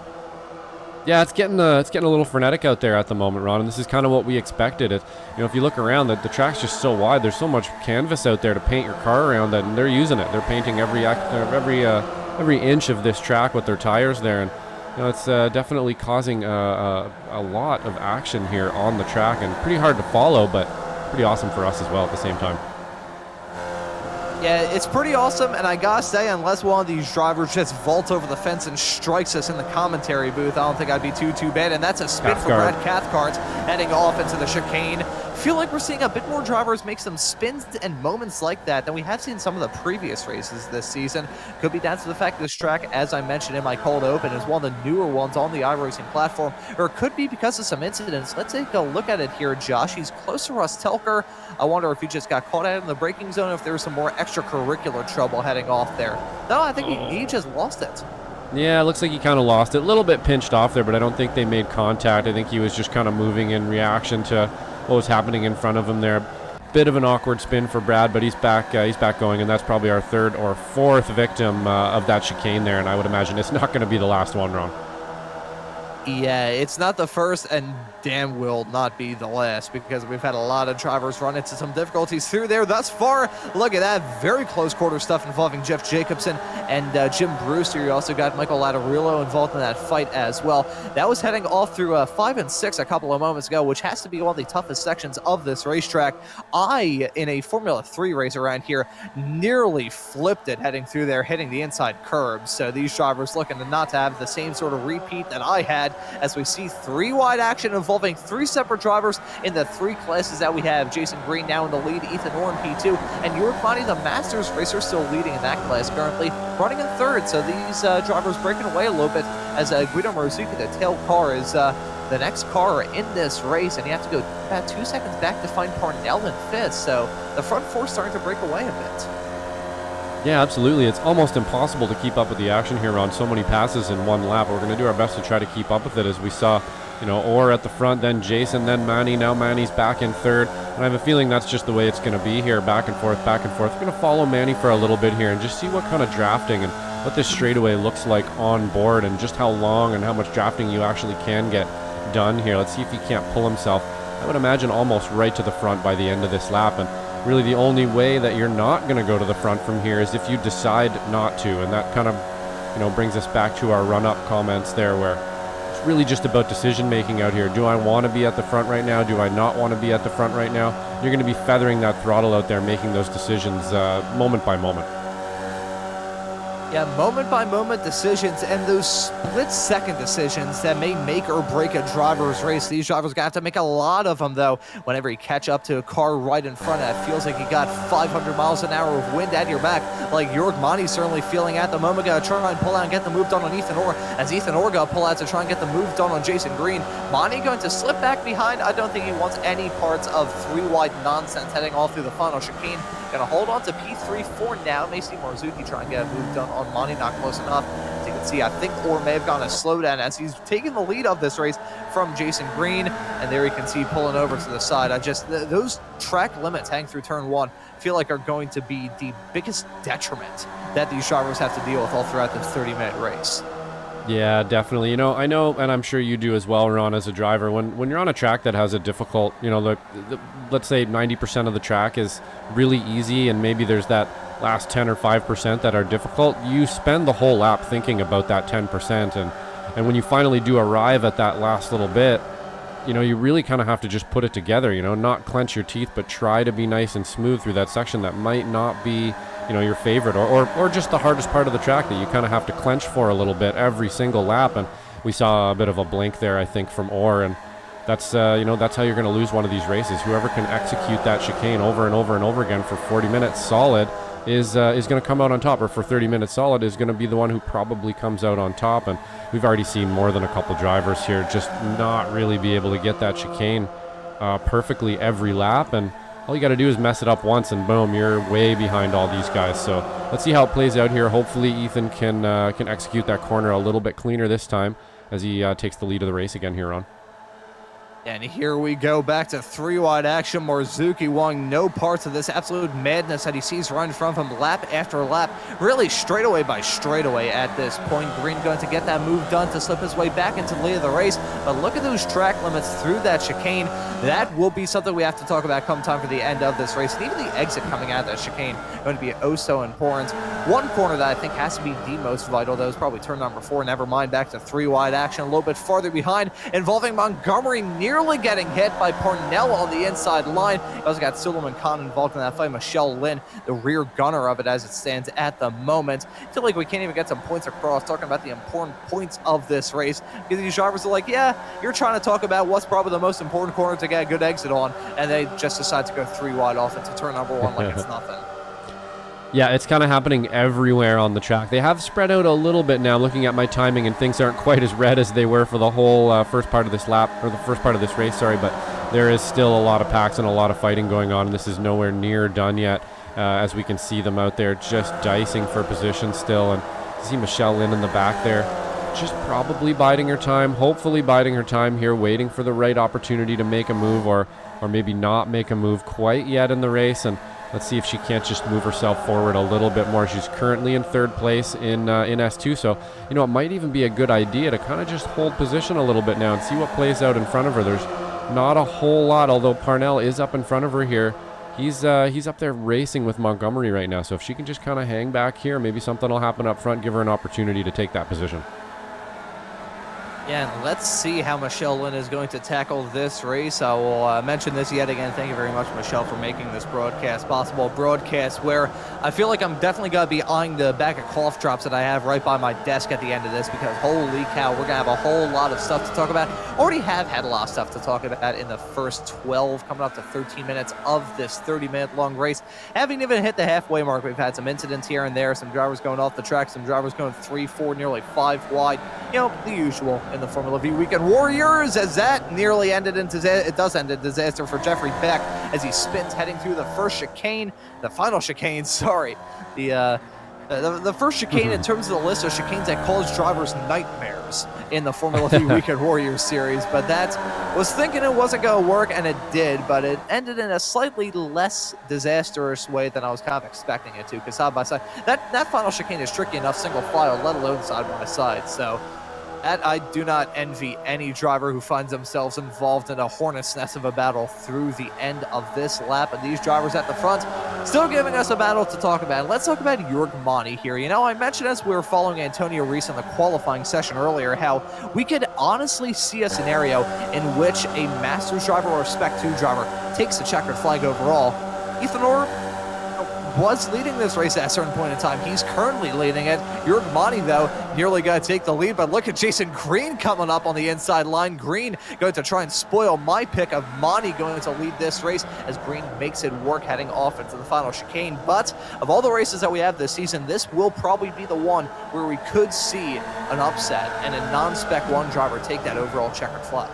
Speaker 2: Yeah, it's getting a little frenetic out there at the moment, Ron, and this is kind of what we expected. If you look around, the track's just so wide. There's so much canvas out there to paint your car around that, and they're using it. They're painting every inch of this track with their tires there, and it's definitely causing a lot of action here on the track, and pretty hard to follow, but pretty awesome for us as well at the same time.
Speaker 1: Yeah, it's pretty awesome, and I gotta say, unless one of these drivers just vaults over the fence and strikes us in the commentary booth, I don't think I'd be too bad. And that's a spin for Brad Cathcart heading off into the chicane. Feel like we're seeing a bit more drivers make some spins and moments like that than we have seen some of the previous races this season. Could be down to the fact this track, as I mentioned in my cold open, is one of the newer ones on the iRacing platform, or it could be because of some incidents. Let's take a look at it here, Josh. He's close to Russ Telker. I wonder if he just got caught out in the braking zone, if there was some more extracurricular trouble heading off there. No, I think he just lost it.
Speaker 2: Yeah, it looks like he kind of lost it. A little bit pinched off there, but I don't think they made contact. I think he was just kind of moving in reaction to what was happening in front of him there. Bit of an awkward spin for Brad, but he's back going, and that's probably our third or fourth victim of that chicane there, and I would imagine it's not going to be the last one, Ron.
Speaker 1: Yeah, it's not the first, and damn will not be the last, because we've had a lot of drivers run into some difficulties through there thus far. Look at that, very close quarter stuff involving Jeff Jacobson and Jim Brewster. You also got Michael Latarillo involved in that fight as well. That was heading off through 5 and 6 a couple of moments ago, which has to be one of the toughest sections of this racetrack. I, in a Formula 3 race around here, nearly flipped it heading through there, hitting the inside curbs. So these drivers looking to not to have the same sort of repeat that I had, as we see 3 wide action involving 3 separate drivers in the 3 classes that we have. Jason Green now in the lead, Ethan Orr in P2, and York Bonnie, the Masters racer, still leading in that class currently, running in 3rd. So these drivers breaking away a little bit, as Guido Marzuki, the tail car, is the next car in this race, and you have to go about 2 seconds back to find Parnell in 5th. So the front 4 starting to break away a bit.
Speaker 2: Yeah, absolutely. It's almost impossible to keep up with the action here on so many passes in one lap. We're going to do our best to try to keep up with it, as we saw, Orr at the front, then Jason, then Manny. Now Manny's back in 3rd, and I have a feeling that's just the way it's going to be here, back and forth, back and forth. We're going to follow Manny for a little bit here and just see what kind of drafting and what this straightaway looks like on board, and just how long and how much drafting you actually can get done here. Let's see if he can't pull himself, I would imagine, almost right to the front by the end of this lap. And really the only way that you're not going to go to the front from here is if you decide not to, and that kind of brings us back to our run-up comments there, where it's really just about decision making out here. Do I want to be at the front right now? Do I not want to be at the front right now? You're going to be feathering that throttle out there, making those decisions moment by moment.
Speaker 1: Yeah, moment-by-moment decisions, and those split-second decisions that may make or break a driver's race. These drivers have to make a lot of them, though. Whenever you catch up to a car right in front, it feels like you got 500 miles an hour of wind at your back, like Jorg Monty's certainly feeling at the moment. Got to try and pull out and get the move done on Ethan Orr, as Ethan Orr got to pull out to try and get the move done on Jason Green. Monty going to slip back behind. I don't think he wants any parts of 3-wide nonsense heading all through the final chicane. Going to hold on to P3 for now. May see Marzuki try and get a move done on Monty, not close enough. As you can see, I think Orr may have gone a slowdown as he's taking the lead of this race from Jason Green. And there you can see pulling over to the side. Those track limits hanging through turn 1 feel like are going to be the biggest detriment that these drivers have to deal with all throughout this 30-minute race.
Speaker 2: Yeah, definitely. I know, and I'm sure you do as well, Ron, as a driver, when you're on a track that has a difficult, let's say 90% of the track is really easy, and maybe there's that last 10 or 5% that are difficult, you spend the whole lap thinking about that 10%, and when you finally do arrive at that last little bit, you really kind of have to just put it together, not clench your teeth, but try to be nice and smooth through that section that might not be your favorite, or just the hardest part of the track that you kind of have to clench for a little bit every single lap. And we saw a bit of a blink there, I think, from Orr, and that's that's how you're going to lose one of these races. Whoever can execute that chicane over and over and over again for 40 minutes solid is going to come out on top, or for 30 minutes solid is going to be the one who probably comes out on top. And we've already seen more than a couple drivers here just not really be able to get that chicane perfectly every lap, and all you got to do is mess it up once, and boom, you're way behind all these guys. So let's see how it plays out here. Hopefully Ethan can execute that corner a little bit cleaner this time as he takes the lead of the race again here on.
Speaker 1: And here we go back to 3-wide action. Marzuki wanting no parts of this absolute madness that he sees right in front of him lap after lap, really straightaway by straightaway at this point. Green going to get that move done to slip his way back into the lead of the race. But look at those track limits through that chicane. That will be something we have to talk about come time for the end of this race. And even the exit coming out of that chicane going to be oh so important. One corner that I think has to be the most vital, though, is probably turn number 4. Never mind, back to 3-wide action a little bit farther behind, involving Montgomery nearly getting hit by Parnell on the inside line. You also got Suleiman Khan involved in that fight. Michelle Lynn, the rear gunner of it as it stands at the moment. I feel like we can't even get some points across talking about the important points of this race, because these drivers are like, yeah, you're trying to talk about what's probably the most important corner to get a good exit on, and they just decide to go 3-wide off into turn number 1 like it's nothing.
Speaker 2: Yeah, it's kind of happening everywhere on the track. They have spread out a little bit now, looking at my timing, and things aren't quite as red as they were for the whole first part of this lap, or the first part of this race, sorry, but there is still a lot of packs and a lot of fighting going on, and this is nowhere near done yet, as we can see them out there just dicing for position still, and see Michelle Lynn in the back there, just probably biding her time, hopefully biding her time here, waiting for the right opportunity to make a move, or maybe not make a move quite yet in the race, and let's see if she can't just move herself forward a little bit more. She's currently in 3rd place in S2, so, you know, it might even be a good idea to kind of just hold position a little bit now and see what plays out in front of her. There's not a whole lot, although Parnell is up in front of her here. He's up there racing with Montgomery right now, so if she can just kind of hang back here, maybe something will happen up front, give her an opportunity to take that position.
Speaker 1: Yeah, and let's see how Michelle Lynn is going to tackle this race. I will mention this yet again. Thank you very much, Michelle, for making this broadcast possible. Broadcast where I feel like I'm definitely going to be eyeing the bag of cough drops that I have right by my desk at the end of this, because holy cow, we're going to have a whole lot of stuff to talk about. Already have had a lot of stuff to talk about in the first 12, coming up to 13 minutes of this 30-minute long race. Haven't even hit the halfway mark. We've had some incidents here and there, some drivers going off the track, some drivers going 3, 4, nearly 5 wide. You know, the usual in the Formula Vee weekend warriors, as that nearly ended in disaster for Jeffrey Beck as he spins heading through the final chicane, sorry. The first chicane in terms of the list of chicanes that cause drivers nightmares in the Formula Vee Weekend Warriors series, but that was thinking it wasn't going to work, and it did, but it ended in a slightly less disastrous way than I was kind of expecting it to, because side by side, that final chicane is tricky enough single file, let alone side by side, so that I do not envy any driver who finds themselves involved in a hornet's nest of a battle through the end of this lap. And these drivers at the front still giving us a battle to talk about. Let's talk about Jörg Mani here. You know, I mentioned as we were following Antonio Reese in the qualifying session earlier how we could honestly see a scenario in which a Masters driver or a Spec 2 driver takes the checkered flag overall. Ethan Orr was leading this race at a certain point in time. He's currently leading it. Jörg Mani, though, nearly going to take the lead, but look at Jason Green coming up on the inside line. Green going to try and spoil my pick of Mani going to lead this race as Green makes it work heading off into the final chicane. But of all the races that we have this season, this will probably be the one where we could see an upset and a non-Spec 1 driver take that overall checkered flag.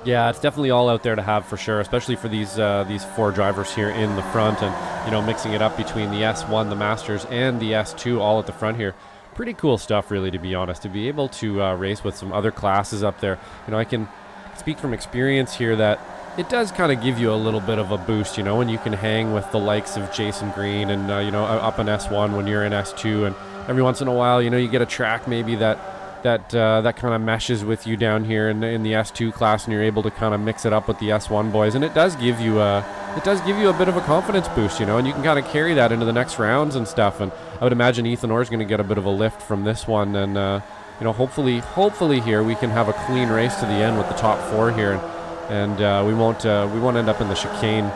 Speaker 2: Yeah, it's definitely all out there to have for sure, especially for these 4 drivers here in the front, and you know, mixing it up between the S1, the Masters, and the S2 all at the front here. Pretty cool stuff, really, to be honest. To be able to race with some other classes up there, you know, I can speak from experience here that it does kind of give you a little bit of a boost, you know, when you can hang with the likes of Jason Green and you know, up in S1 when you're in S2, and every once in a while, you know, you get a track maybe that kind of meshes with you down here in the S2 class, and you're able to kind of mix it up with the S1 boys, and it does give you a bit of a confidence boost, you know, and you can kind of carry that into the next rounds and stuff. And I would imagine Ethan Orr is going to get a bit of a lift from this one, and you know, hopefully here we can have a clean race to the end with the top 4 here, and we won't end up in the chicane,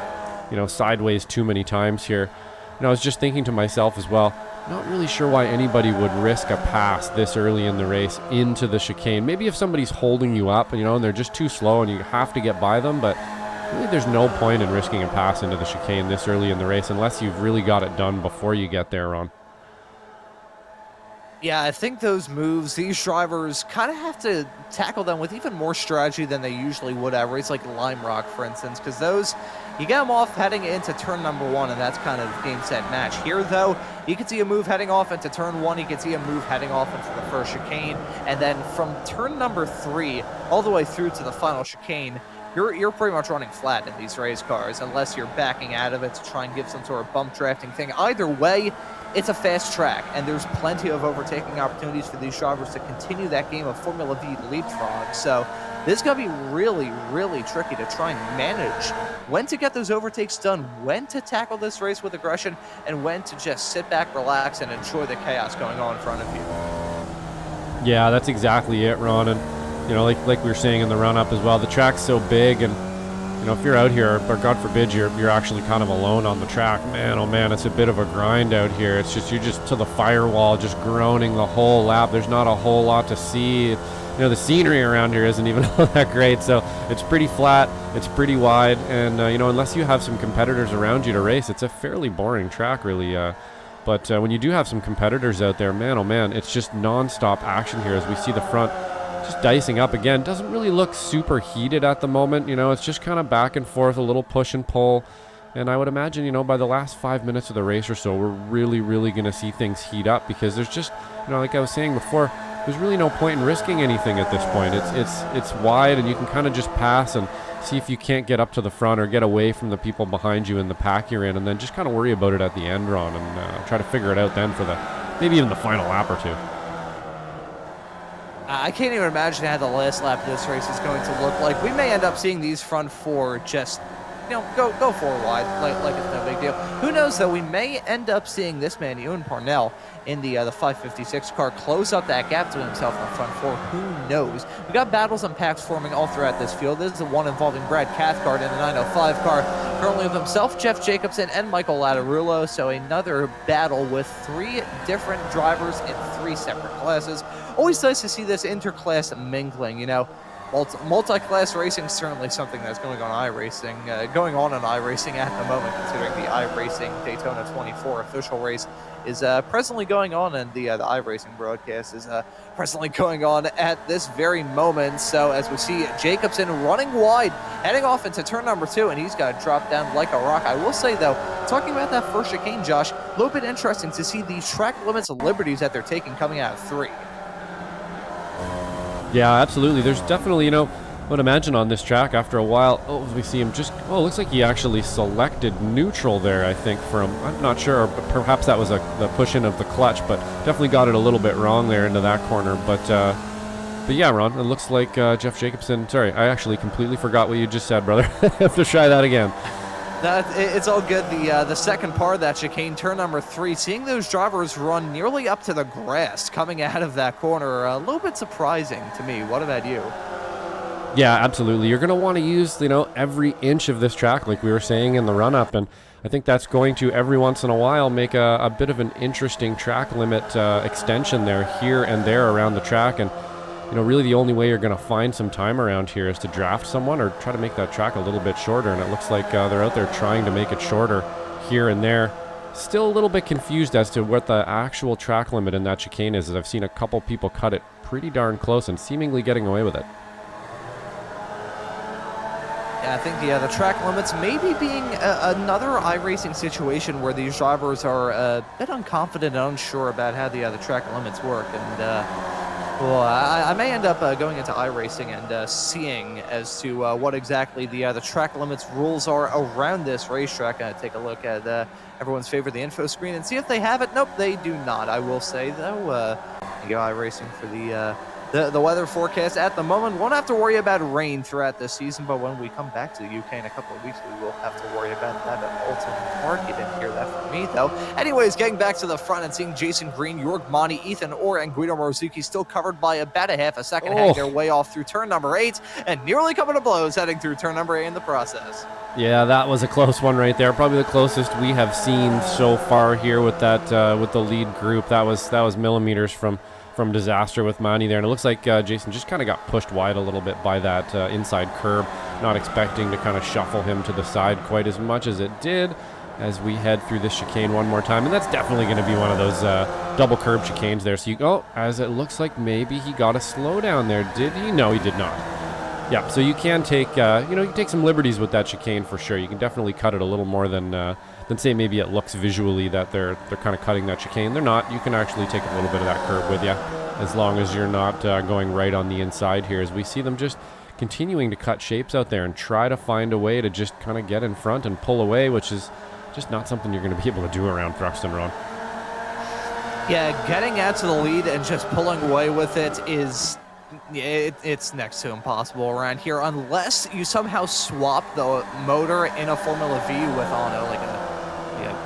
Speaker 2: you know, sideways too many times here. And I was just thinking to myself as well, not really sure why anybody would risk a pass this early in the race into the chicane. Maybe if somebody's holding you up, you know, and they're just too slow and you have to get by them, but really there's no point in risking a pass into the chicane this early in the race unless you've really got it done before you get there, Ron.
Speaker 1: Yeah, I think those moves, these drivers kind of have to tackle them with even more strategy than they usually would at race like Lime Rock, for instance, because those, you get them off heading into turn number 1, and that's kind of game, set, match. Here, though, you can see a move heading off into turn 1, you can see a move heading off into the first chicane, and then from turn number 3 all the way through to the final chicane, you're pretty much running flat in these race cars, unless you're backing out of it to try and give some sort of bump drafting thing. Either way, it's a fast track, and there's plenty of overtaking opportunities for these drivers to continue that game of Formula Vee leapfrog. So this is going to be really, really tricky to try and manage when to get those overtakes done, when to tackle this race with aggression, and when to just sit back, relax, and enjoy the chaos going on in front of you.
Speaker 2: Yeah, that's exactly it, Ron. And you know, like we were saying in the run-up as well, the track's so big, and you know, if you're out here, or God forbid you're actually kind of alone on the track, man, oh man, it's a bit of a grind out here. It's just, you're just to the firewall, just groaning the whole lap. There's not a whole lot to see. You know, the scenery around here isn't even all that great, so it's pretty flat, it's pretty wide, and you know, unless you have some competitors around you to race, it's a fairly boring track, really. But when you do have some competitors out there, man, oh man, it's just non-stop action here as we see the front just dicing up again. Doesn't really look super heated at the moment. You know, it's just kind of back and forth, a little push and pull. And I would imagine, you know, by the last 5 minutes of the race or so, we're really, really going to see things heat up, because there's just, you know, like I was saying before, there's really no point in risking anything at this point. It's wide, and you can kind of just pass and see if you can't get up to the front or get away from the people behind you in the pack you're in, and then just kind of worry about it at the end, Ron, and try to figure it out then for maybe even the final lap or two.
Speaker 1: I can't even imagine how the last lap of this race is going to look like. We may end up seeing these front 4 just, you know, go 4 wide, like it's no big deal. Who knows, though? We may end up seeing this man, Ewan Parnell, in the 556 car, close up that gap to himself in the front 4. Who knows? We got battles and packs forming all throughout this field. This is the one involving Brad Cathcart in the 905 car, currently with himself, Jeff Jacobson, and Michael Lattarulo. So another battle with 3 different drivers in 3 separate classes. Always nice to see this interclass mingling, you know. Multi-class racing is certainly something that's going on in iRacing at the moment, considering the iRacing Daytona 24 official race is presently going on, and the iRacing broadcast is presently going on at this very moment. So as we see Jacobson running wide, heading off into turn number 2, and he's got to drop down like a rock. I will say, though, talking about that first chicane, Josh, a little bit interesting to see these track limits and liberties that they're taking coming out of 3.
Speaker 2: Yeah, absolutely. There's definitely, you know, I would imagine on this track after a while, we see him just, it looks like he actually selected neutral there, I think, I'm not sure, but perhaps that was the push in of the clutch, but definitely got it a little bit wrong there into that corner. But yeah, Ron, it looks like Jeff Jacobson, sorry, I actually completely forgot what you just said, brother. I have to try that again.
Speaker 1: It's all good. The second part of that chicane, turn number 3, seeing those drivers run nearly up to the grass coming out of that corner, a little bit surprising to me. What about you?
Speaker 2: Yeah, absolutely. You're going to want to use, you know, every inch of this track, like we were saying in the run-up, and I think that's going to, every once in a while, make a bit of an interesting track limit extension there, here and there around the track. And you know, really the only way you're going to find some time around here is to draft someone or try to make that track a little bit shorter. And it looks like they're out there trying to make it shorter here and there. Still a little bit confused as to what the actual track limit in that chicane is, as I've seen a couple people cut it pretty darn close and seemingly getting away with it.
Speaker 1: Yeah, I think the track limits maybe being another iRacing situation where these drivers are a bit unconfident and unsure about how the track limits work. And well, I may end up going into iRacing and seeing as to what exactly the track limits rules are around this racetrack. Take a look at everyone's favorite, the info screen, and see if they have it. Nope, they do not. I will say, though, iRacing for the weather forecast at the moment. Won't have to worry about rain throughout this season, but when we come back to the UK in a couple of weeks, we will have to worry about that at Alton Park. You didn't hear that from me, though. Anyways, getting back to the front and seeing Jason Green, Jorg Monty, Ethan Orr, and Guido Marzuki still covered by about a half a second, heading their way off through turn number 8, and nearly coming to blows heading through turn number 8 in the process. Yeah,
Speaker 2: that was a close one right there. Probably the closest we have seen so far here with that with the lead group. That was millimeters from disaster with Manny there, and it looks like Jason just kind of got pushed wide a little bit by that inside curb, not expecting to kind of shuffle him to the side quite as much as it did. as we head through this chicane one more time. And that's definitely going to be one of those double curb chicanes there. So as it looks like maybe he got a slowdown there. Did he? No, he did not. Yeah, so you can take, you can take some liberties with that chicane for sure. You can definitely cut it a little more than say maybe it looks visually that they're kind of cutting that chicane. They're not. You can actually take a little bit of that curb with you, as long as you're not going right on the inside here, as we see them just continuing to cut shapes out there and try to find a way to just kind of get in front and pull away, which is just not something you're going to be able to do around Thruxton, Ron.
Speaker 1: Yeah, getting out to the lead and just pulling away with it is... it's next to impossible around here, unless you somehow swap the motor in a Formula Vee with, like a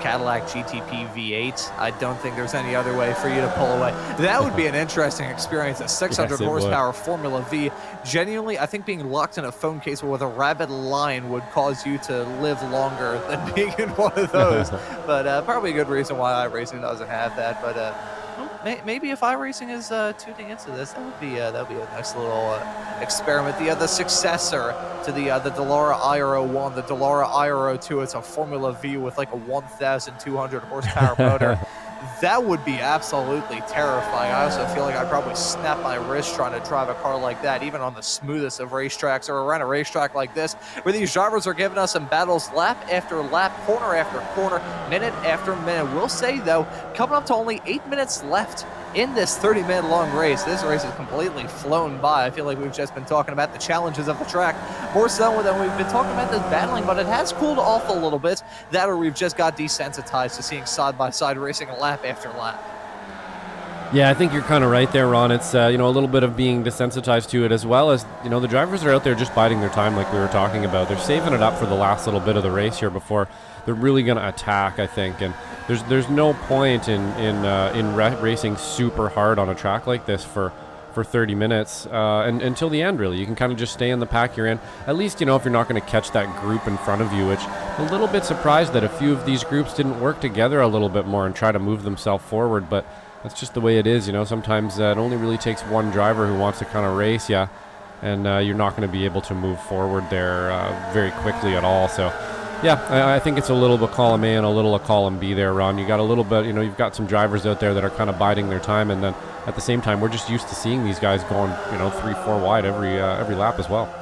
Speaker 1: Cadillac GTP V8. I don't think there's any other way for you to pull away. That would be an interesting experience. A 600 horsepower Formula Vee. Genuinely, I think being locked in a phone case with a rabid line would cause you to live longer than being in one of those. But probably a good reason why iRacing doesn't have that. But maybe if iRacing is tuning into this, that would be a nice little experiment. The successor to the Dallara IRO1, the Dallara IRO2. It's a Formula Vee with like a 1,200 horsepower motor. That would be absolutely terrifying. I also feel like I'd probably snap my wrist trying to drive a car like that, even on the smoothest of racetracks, or around a racetrack like this, where these drivers are giving us some battles lap after lap, corner after corner, minute after minute. We'll say, though, coming up to only 8 minutes left in this 30-minute long race. This race has completely flown by. I feel like we've just been talking about the challenges of the track more so than we've been talking about this battling, but it has cooled off a little bit. That, or we've just got desensitized to seeing side-by-side racing lap after lap.
Speaker 2: Yeah, I think you're kind of right there, Ron. It's a little bit of being desensitized to it, as well as the drivers are out there just biding their time, like we were talking about. They're saving it up for the last little bit of the race here before they're really going to attack, I think. And there's no point in racing super hard on a track like this for 30 minutes and until the end, really. You can kind of just stay in the pack you're in. At least, if you're not going to catch that group in front of you, which I'm a little bit surprised that a few of these groups didn't work together a little bit more and try to move themselves forward. But that's just the way it is. Sometimes it only really takes one driver who wants to kind of race you, and you're not going to be able to move forward there very quickly at all. So yeah, I think it's a little bit column A and a little of column B there, Ron. You got a little bit, you've got some drivers out there that are kind of biding their time, and then at the same time, we're just used to seeing these guys going, 3-4 wide every lap as well.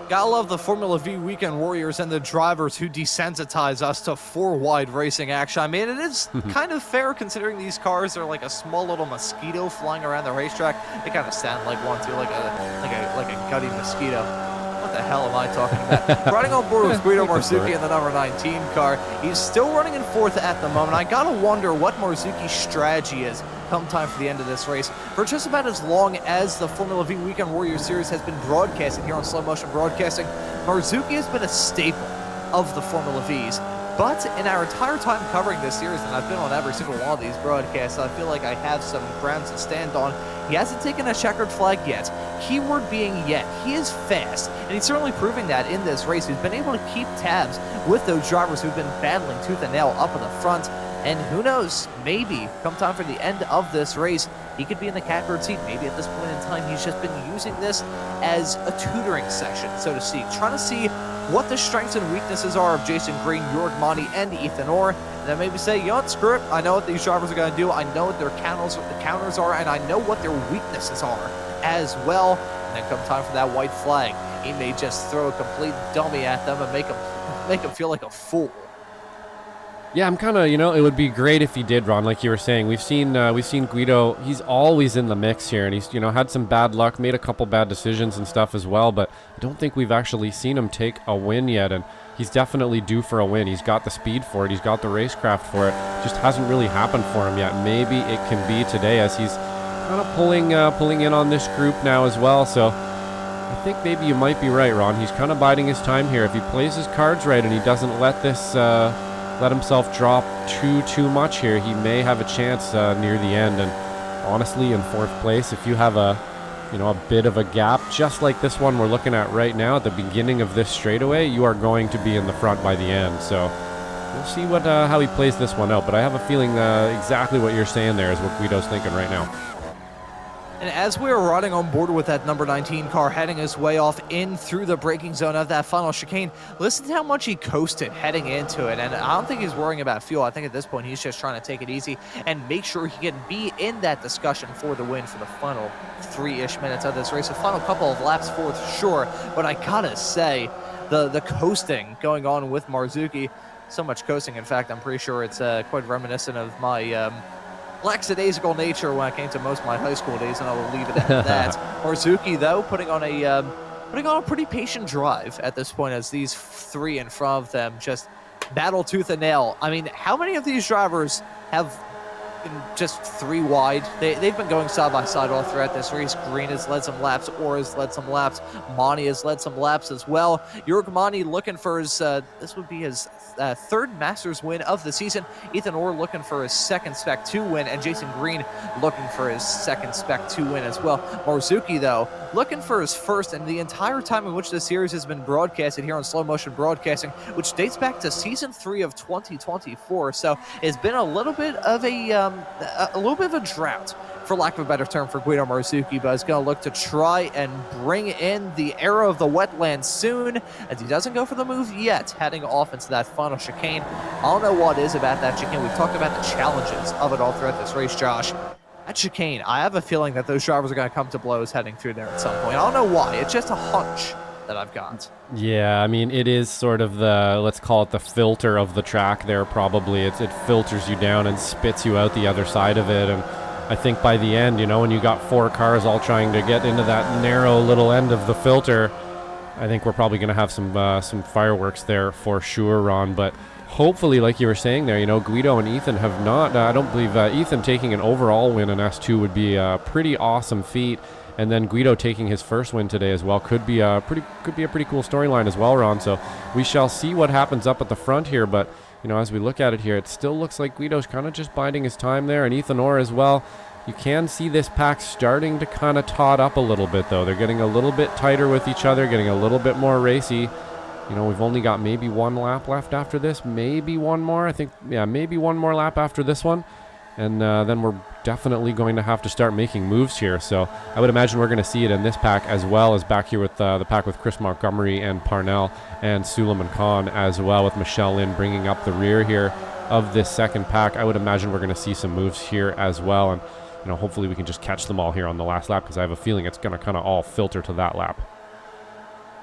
Speaker 1: Gotta love the Formula Vee weekend warriors and the drivers who desensitize us to 4-wide racing action. I mean, it is kind of fair considering these cars are like a small little mosquito flying around the racetrack. They kind of sound like one too, like a gutty mosquito. What the hell am I talking about? Riding on board with Guido Marzucchi in the number 19 car. He's still running in fourth at the moment. I gotta wonder what Marzucchi's strategy is come time for the end of this race. For just about as long as the Formula Vee Weekend Warrior Series has been broadcasting here on Slow Motion Broadcasting, Marzucchi has been a staple of the Formula V's. But in our entire time covering this series, and I've been on every single one of these broadcasts, I feel like I have some grounds to stand on. He hasn't taken a checkered flag yet. Keyword being yet. He is fast, and he's certainly proving that in this race. He's been able to keep tabs with those drivers who've been battling tooth and nail up in the front. And who knows, maybe come time for the end of this race, he could be in the catbird seat. Maybe at this point in time, he's just been using this as a tutoring session, so to speak, trying to see what the strengths and weaknesses are of Jason Green, Jorg Monty, and Ethan Orr. And then maybe say, screw it. I know what these drivers are going to do. I know what their counters are, and I know what their weaknesses are as well. And then come time for that white flag, he may just throw a complete dummy at them and make them feel like a fool.
Speaker 2: Yeah, I'm kind of, it would be great if he did, Ron, like you were saying. We've seen Guido. He's always in the mix here, and he's, had some bad luck, made a couple bad decisions and stuff as well, but I don't think we've actually seen him take a win yet, and he's definitely due for a win. He's got the speed for it. He's got the racecraft for it. Just hasn't really happened for him yet. Maybe it can be today, as he's kind of pulling in on this group now as well, so I think maybe you might be right, Ron. He's kind of biding his time here. If he plays his cards right and he doesn't let himself drop too much here, he may have a chance near the end. And honestly, in fourth place, if you have a bit of a gap just like this one we're looking at right now at the beginning of this straightaway, you are going to be in the front by the end. So we'll see how he plays this one out, but I have a feeling exactly what you're saying there is what Guido's thinking right now.
Speaker 1: And as we were riding on board with that number 19 car heading his way off in through the braking zone of that final chicane, listen to how much he coasted heading into it. And I don't think he's worrying about fuel. I think at this point he's just trying to take it easy and make sure he can be in that discussion for the win for the final 3-ish minutes of this race. A final couple of laps for sure. But I gotta say, the coasting going on with Marzuki, so much coasting. In fact, I'm pretty sure it's quite reminiscent of my lackadaisical nature when it came to most of my high school days, and I will leave it at that. Marzuki, though, putting on a pretty patient drive at this point as these three in front of them just battle tooth and nail. I mean, how many of these drivers have been just 3 wide? They've been going side by side all throughout this race. Green has led some laps, Orr has led some laps, Monty has led some laps as well. Jörg Monty looking for his this would be his third Masters win of the season. Ethan Orr looking for his second Spec 2 win, and Jason Green looking for his second Spec 2 win as well. Marzuki, though, looking for his first, and the entire time in which the series has been broadcasted here on Slow Motion Broadcasting, which dates back to Season 3 of 2024. So it's been a little bit of a drought, for lack of a better term, for Guido Marzuki, but is going to look to try and bring in the era of the wetlands soon, as he doesn't go for the move yet, heading off into that final chicane. I don't know what is about that chicane. We've talked about the challenges of it all throughout this race, Josh. That chicane, I have a feeling that those drivers are going to come to blows heading through there at some point. I don't know why. It's just a hunch that I've got.
Speaker 2: Yeah, I mean, it is sort of the, let's call it the filter of the track there, probably. It filters you down and spits you out the other side of it. And I think by the end, when you got 4 cars all trying to get into that narrow little end of the filter, I think we're probably going to have some fireworks there for sure, Ron. But hopefully, like you were saying there, Guido and Ethan have not, I don't believe Ethan taking an overall win in S2 would be a pretty awesome feat. And then Guido taking his first win today as well could be a pretty cool storyline as well, Ron. So we shall see what happens up at the front here. But as we look at it here, it still looks like Guido's kind of just biding his time there, and Ethan Orr as well. You can see this pack starting to kind of tot up a little bit, though. They're getting a little bit tighter with each other, getting a little bit more racy. We've only got maybe 1 lap left after this, maybe one more. I think, yeah, maybe 1 more lap after this one. And then we're definitely going to have to start making moves here. So I would imagine we're going to see it in this pack as well as back here with the pack with Chris Montgomery and Parnell and Suleiman Khan as well, with Michelle Lynn bringing up the rear here of this second pack. I would imagine we're going to see some moves here as well. And, hopefully we can just catch them all here on the last lap, because I have a feeling it's going to kind of all filter to that lap.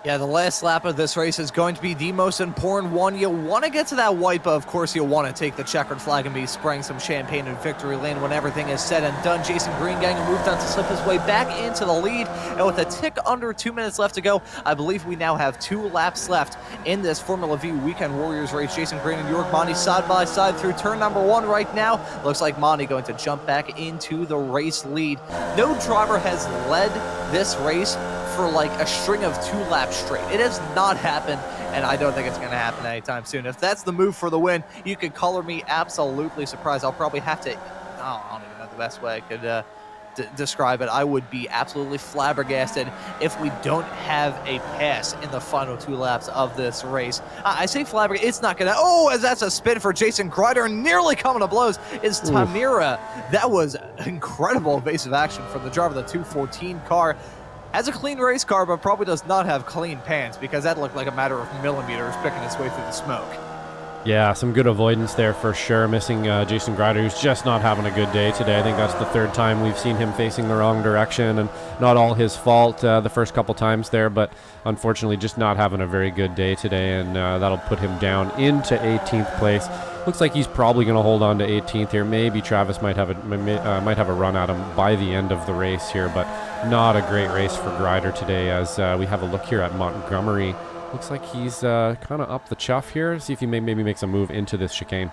Speaker 1: Yeah, the last lap of this race is going to be the most important one. You want to get to that white, but of course you want to take the checkered flag and be spraying some champagne in victory lane when everything is said and done. Jason Green getting a move done to slip his way back into the lead. And with a tick under 2 minutes left to go, I believe we now have 2 laps left in this Formula Vee Weekend Warriors race. Jason Green and Jörg Monty side by side through turn number 1 right now. Looks like Monty going to jump back into the race lead. No driver has led this race for like a string of 2 laps straight. It has not happened, and I don't think it's going to happen anytime soon. If that's the move for the win, you could color me absolutely surprised. I'll probably have to, I don't even know the best way I could describe it. I would be absolutely flabbergasted if we don't have a pass in the final 2 laps of this race. I say flabbergasted, it's not going to, as that's a spin for Jason Kreider, nearly coming to blows is Tamira. That was incredible evasive action from the driver of the 214 car. Has a clean race car, but probably does not have clean pants, because that looked like a matter of millimeters picking its way through the smoke.
Speaker 2: Yeah, some good avoidance there for sure. Missing Jason Grider, who's just not having a good day today. I think that's the 3rd time we've seen him facing the wrong direction, and not all his fault the first couple times there, but unfortunately just not having a very good day today, and that'll put him down into 18th place. Looks like he's probably going to hold on to 18th here. Maybe Travis might have a run at him by the end of the race here, but not a great race for Grider today, as we have a look here at Montgomery. Looks like he's kind of up the chuff here. See if he maybe makes a move into this chicane.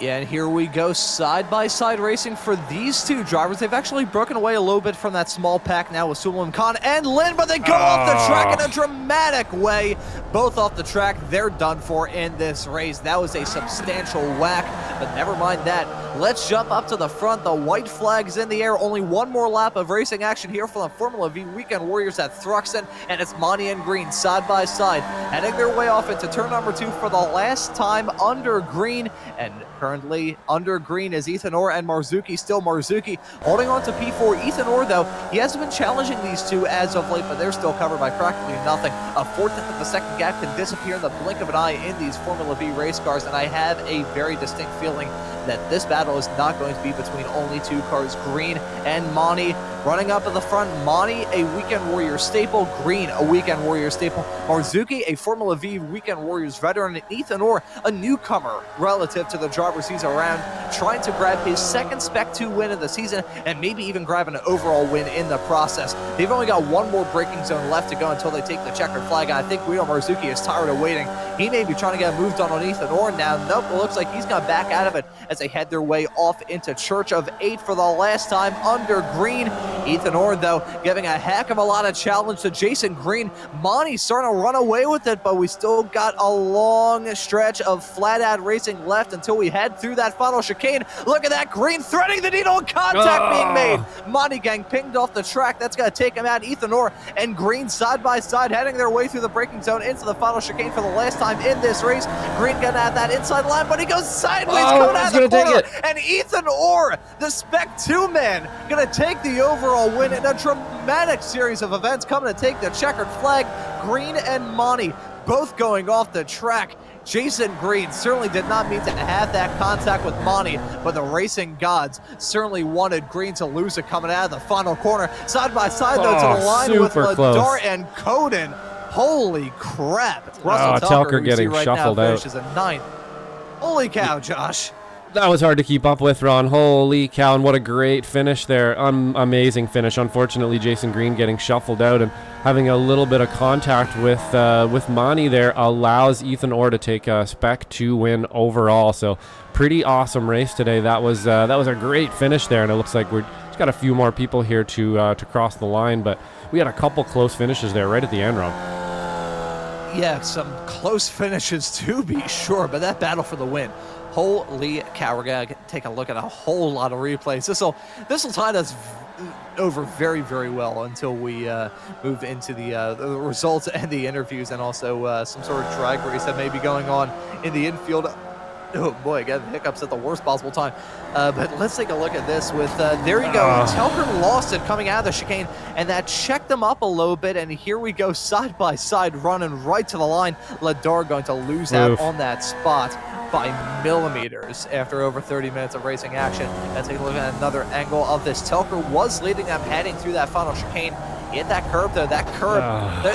Speaker 1: Yeah, and here we go, side-by-side racing for these 2 drivers. They've actually broken away a little bit from that small pack now with Suleiman Khan and Lynn, but they go off the track in a dramatic way. Both off the track, they're done for in this race. That was a substantial whack, but never mind that. Let's jump up to the front. The white flag's in the air. Only 1 more lap of racing action here for the Formula Vee Weekend Warriors at Thruxton, and it's Monty and Green side-by-side, heading their way off into turn number 2 for the last time under green, and currently currently. Under green is Ethan Orr and Marzuki. Still Marzuki holding on to P4. Ethan Orr, though, he hasn't been challenging these two as of late, but they're still covered by practically nothing. A 4th of the second gap can disappear in the blink of an eye in these Formula Vee race cars, and I have a very distinct feeling that this battle is not going to be between only two cars. Green and Monty running up at the front. Monty, a Weekend Warrior staple. Green, a Weekend Warrior staple. Marzuki, a Formula Vee Weekend Warriors veteran. And Ethan Orr, a newcomer relative to the drivers he's around, trying to grab his second Spec 2 win of the season and maybe even grab an overall win in the process. They've only got one more braking zone left to go until they take the checkered flag. I think Guido Marzuki is tired of waiting. He may be trying to get moved on Ethan Orr now. Nope, it looks like he's gone back out of it as they head their way off into Church of 8 for the last time under green. Ethan Orr, though, giving a heck of a lot of challenge to Jason Green. Monty's starting to run away with it, but we still got a long stretch of flat-out racing left until we head through that final chicane. Look at that, Green threading the needle and contact being made. Monty gang pinged off the track. That's going to take him out. Ethan Orr and Green side by side heading their way through the braking zone into the final chicane for the last time in this race. Green getting at that inside line, but he goes sideways coming out of the corner. And Ethan Orr, the Spec 2 man, going to take the overall win in a dramatic series of events, coming to take the checkered flag. Green and Monty both going off the track. Jason Green certainly did not mean to have that contact with Monty, but the racing gods certainly wanted Green to lose it coming out of the final corner. Side by side, though, to the line with Ladar and Coden. Holy crap. Russell Telker
Speaker 2: getting
Speaker 1: right
Speaker 2: shuffled
Speaker 1: now
Speaker 2: out.
Speaker 1: finishes in 9th. Holy cow, Josh.
Speaker 2: That was hard to keep up with, Ron. Holy cow, and what a great finish there. Amazing finish. Unfortunately, Jason Green getting shuffled out and having a little bit of contact with Monty there allows Ethan Orr to take a Spec 2 win overall. So pretty awesome race today. That was a great finish there, and it looks like we've just got a few more people here to cross the line, but we had a couple close finishes there right at the end, Ron.
Speaker 1: Yeah, some close finishes to be sure, but that battle for the win. Holy cow, we're going to take a look at a whole lot of replays. This will tide us over very, very well until we move into the results and the interviews, and also some sort of drag race that may be going on in the infield. Oh boy, I got hiccups at the worst possible time. But let's take a look at this with, there you go, Telker lost it coming out of the chicane, and that checked them up a little bit, and here we go side by side running right to the line. Ladar going to lose out on that spot by millimeters after over 30 minutes of racing action. Let's take a look at another angle of this. Telker was leading them heading through that final chicane. Hit that curb though, that curb,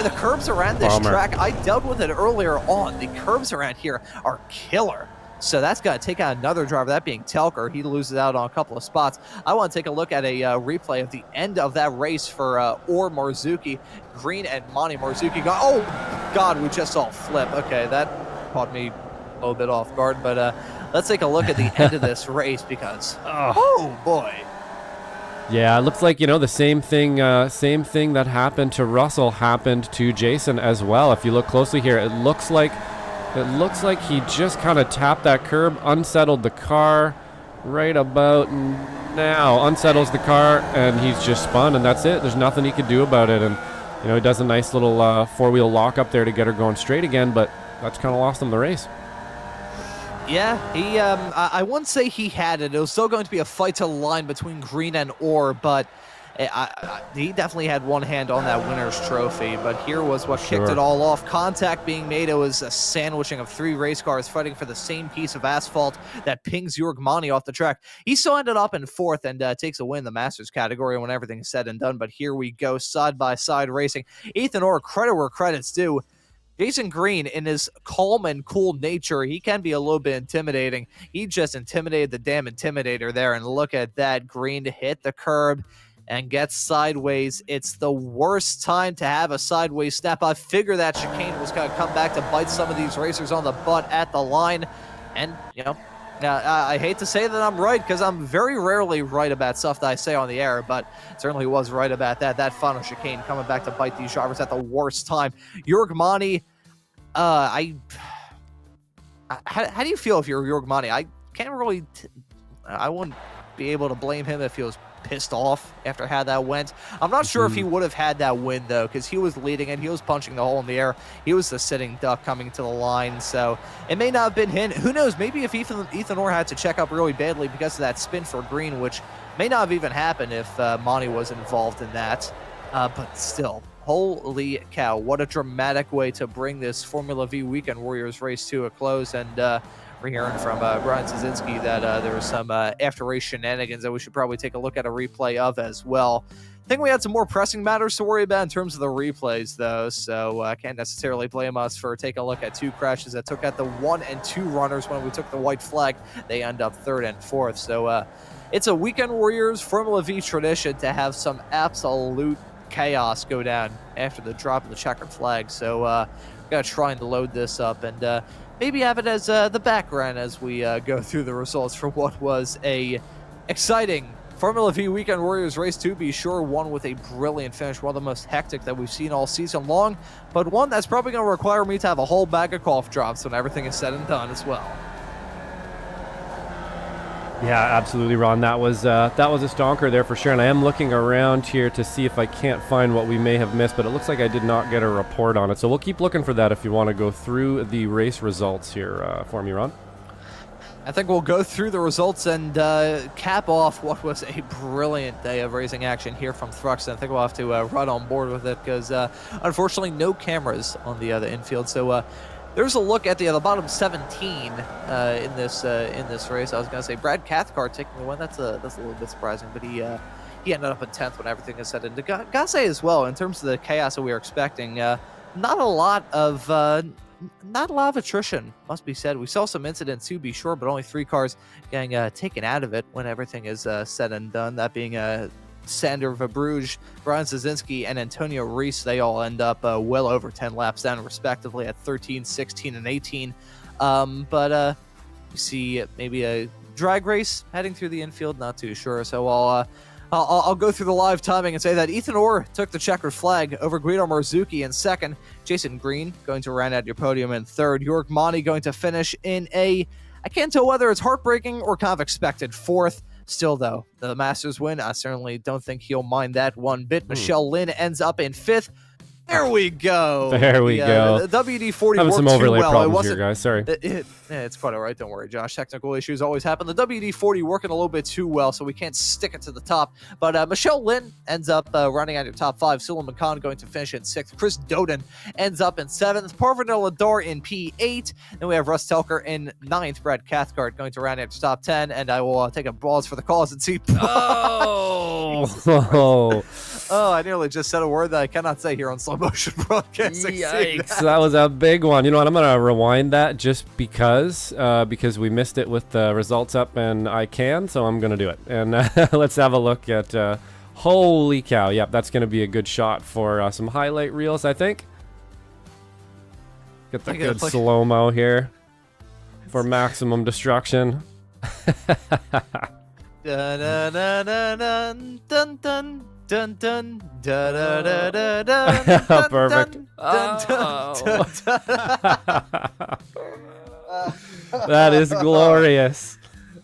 Speaker 1: the curbs around this track, I dealt with it earlier on. The curbs around here are killer. So that's going to take out another driver, that being Telker. He loses out on a couple of spots. I want to take a look at a replay of the end of that race for Orr Marzuki. Green and Monty. Marzuki go, oh God, we just saw a flip. Okay, that caught me a little bit off guard, but let's take a look at the end of this race because, oh boy.
Speaker 2: Yeah, it looks like, the same thing that happened to Russell happened to Jason as well. If you look closely here, it looks like he just kind of tapped that curb, unsettled the car right about now, unsettles the car, and he's just spun, and that's it. There's nothing he could do about it. And, he does a nice little four-wheel lock up there to get her going straight again, but that's kind of lost him the race.
Speaker 1: Yeah, he, I wouldn't say he had it. It was still going to be a fight to the line between Green and Orr, but he definitely had one hand on that winner's trophy. But here was what kicked it all off. Contact being made. It was a sandwiching of 3 race cars fighting for the same piece of asphalt that pings Jörg Monty off the track. He still ended up in 4th and takes a win in the Masters category when everything's said and done. But here we go, side-by-side racing. Ethan Orr, credit where credit's due. Jason Green, in his calm and cool nature, he can be a little bit intimidating. He just intimidated the damn intimidator there, and look at that. Green to hit the curb and get sideways. It's the worst time to have a sideways snap. I figure that chicane was going to come back to bite some of these racers on the butt at the line, and, I hate to say that I'm right, because I'm very rarely right about stuff that I say on the air, but certainly was right about that. That final chicane coming back to bite these drivers at the worst time. Jörg Monty, how do you feel if you're Jörg Monty? I can't really, I wouldn't be able to blame him if he was pissed off after how that went. I'm not sure if he would have had that win, though, because he was leading and he was punching the hole in the air. He was the sitting duck coming to the line, so it may not have been him. Who knows? Maybe if Ethan Orr had to check up really badly because of that spin for green, which may not have even happened if Monty was involved in that. But still, holy cow, what a dramatic way to bring this Formula Vee Weekend Warriors race to a close. And we're hearing from Brian Szynski that there was some after-race shenanigans that we should probably take a look at a replay of as well. I think we had some more pressing matters to worry about in terms of the replays, though, so I can't necessarily blame us for taking a look at 2 crashes that took out the 1 and 2 runners when we took the white flag. They end up 3rd and 4th, so it's a Weekend Warriors Formula Vee tradition to have some absolute chaos go down after the drop of the checkered flag, so we're going to try and load this up and maybe have it as the background as we go through the results for what was a exciting Formula Vee Weekend Warriors race, to be sure. One with a brilliant finish, one of the most hectic that we've seen all season long, but one that's probably going to require me to have a whole bag of cough drops when everything is said and done as well.
Speaker 2: Yeah, absolutely, Ron. That was a stonker there for sure, and I am looking around here to see if I can't find what we may have missed, but it looks like I did not get a report on it, so we'll keep looking for that if you want to go through the race results here for me, Ron.
Speaker 1: I think we'll go through the results and cap off what was a brilliant day of racing action here from Thruxton. I think we'll have to run on board with it because, unfortunately, no cameras on the infield, so there's a look at the bottom 17 in this race. I was going to say Brad Cathcart taking the win. That's a little bit surprising, but he ended up in 10th when everything is said. And gotta say as well, in terms of the chaos that we were expecting, not a lot of attrition, must be said. We saw some incidents to be sure, but only 3 cars getting taken out of it when everything is said and done. That being Sander Verbruge, Brian Szynski, and Antonio Reese. They all end up well over 10 laps down, respectively, at 13, 16, and 18. But you see maybe a drag race heading through the infield, not too sure. So I'll go through the live timing and say that Ethan Orr took the checkered flag over Guido Marzucchi in 2nd. Jason Green going to round out your podium in 3rd. York Monty going to finish in I can't tell whether it's heartbreaking or kind of expected 4th. Still, though, the Masters win. I certainly don't think he'll mind that one bit. Michelle Lynn ends up in 5th. There we go.
Speaker 2: There we go.
Speaker 1: The WD-40
Speaker 2: having
Speaker 1: worked
Speaker 2: some overlay
Speaker 1: too well.
Speaker 2: problems here, guys. Sorry.
Speaker 1: It's quite all right. Don't worry, Josh. Technical issues always happen. The WD-40 working a little bit too well, so we can't stick it to the top. But Michelle Lynn ends up running out your top 5. Suleiman Khan going to finish in 6th. Chris Doden ends up in 7th. Parvin Ladar in P8. Then we have Russ Telker in 9th. Brad Cathcart going to round out your top 10. And I will take a pause for the cause and see. Oh, I nearly just said a word that I cannot say here on slow motion broadcasting.
Speaker 2: Yikes, that was a big one. You know what? I'm going to rewind that just because we missed it with the results up, and I can, so I'm going to do it. And let's have a look at holy cow. Yep, that's going to be a good shot for some highlight reels, I think. Get the good slow-mo here for maximum destruction.
Speaker 1: Dun, dun, dun, dun, dun, dun. Dun dun da da da da da.
Speaker 2: Perfect. That is glorious.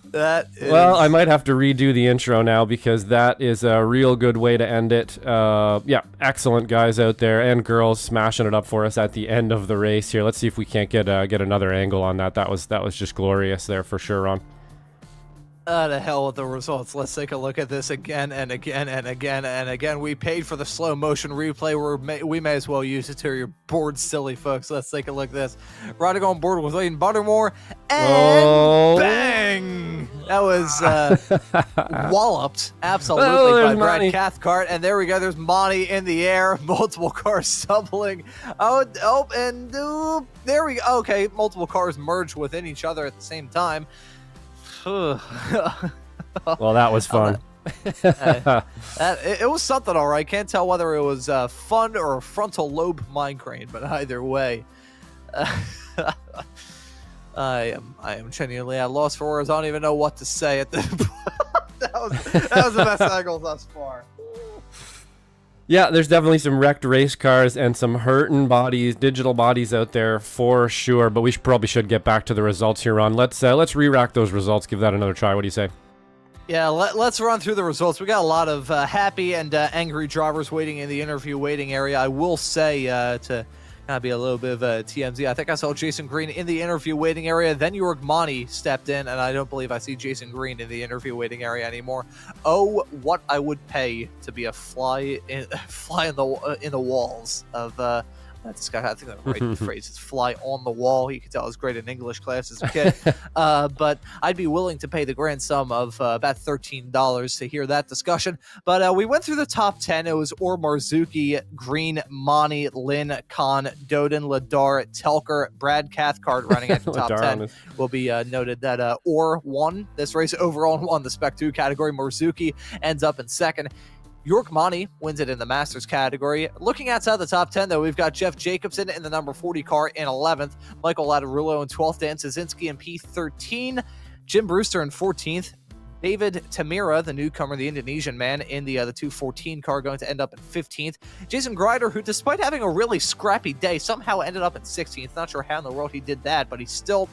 Speaker 1: That is...
Speaker 2: Well, I might have to redo the intro now because that is a real good way to end it. Yeah, excellent guys out there and girls smashing it up for us at the end of the race here. Let's see if we can't get another angle on that. That was just glorious there for sure, Ron.
Speaker 1: To hell with the results. Let's take a look at this again and again and again and again. We paid for the slow motion replay. We may as well use it till you're bored, silly folks. Let's take a look at this. Riding on board with Leighton Buttermore, and bang! That was walloped absolutely by Brad Cathcart. And there we go. There's Monty in the air. Multiple cars stumbling. There we go. Okay, multiple cars merge within each other at the same time.
Speaker 2: Well, that was fun.
Speaker 1: It was something, all right. Can't tell whether it was fun or a frontal lobe mind crane, but either way, I am genuinely at loss for words. I don't even know what to say at this. that was the best angle thus far.
Speaker 2: Yeah, there's definitely some wrecked race cars and some hurting bodies, digital bodies out there for sure. But we probably should get back to the results here, Ron. Let's re-rack those results. Give that another try. What do you say?
Speaker 1: Yeah, let's run through the results. We got a lot of happy and angry drivers waiting in the interview waiting area. I will say to kind of be a little bit of a TMZ, I think I saw Jason Green in the interview waiting area. Then Monty stepped in, and I don't believe I see Jason Green in the interview waiting area anymore. Oh, what I would pay to be a fly in the walls of. This guy, I think the right phrase is fly on the wall. You can tell I was great in English class as a kid. But I'd be willing to pay the grand sum of about $13 to hear that discussion. But we went through the top 10. It was Orr, Marzuki, Green, Monty, Lynn, Khan, Doden, Ladar, Telker, Brad Cathcart running at the top 10. Will be noted that Orr won this race overall and won the Spec 2 category. Marzuki ends up in second. York Monty wins it in the Masters category. Looking outside the top 10, though, we've got Jeff Jacobson in the number 40 car in 11th, Michael Lattarulo in 12th, Dan Szynski in P13, Jim Brewster in 14th, David Tamira, the newcomer, the Indonesian man, in the 214 car, going to end up in 15th. Jason Grider, who, despite having a really scrappy day, somehow ended up in 16th. Not sure how in the world he did that, but he still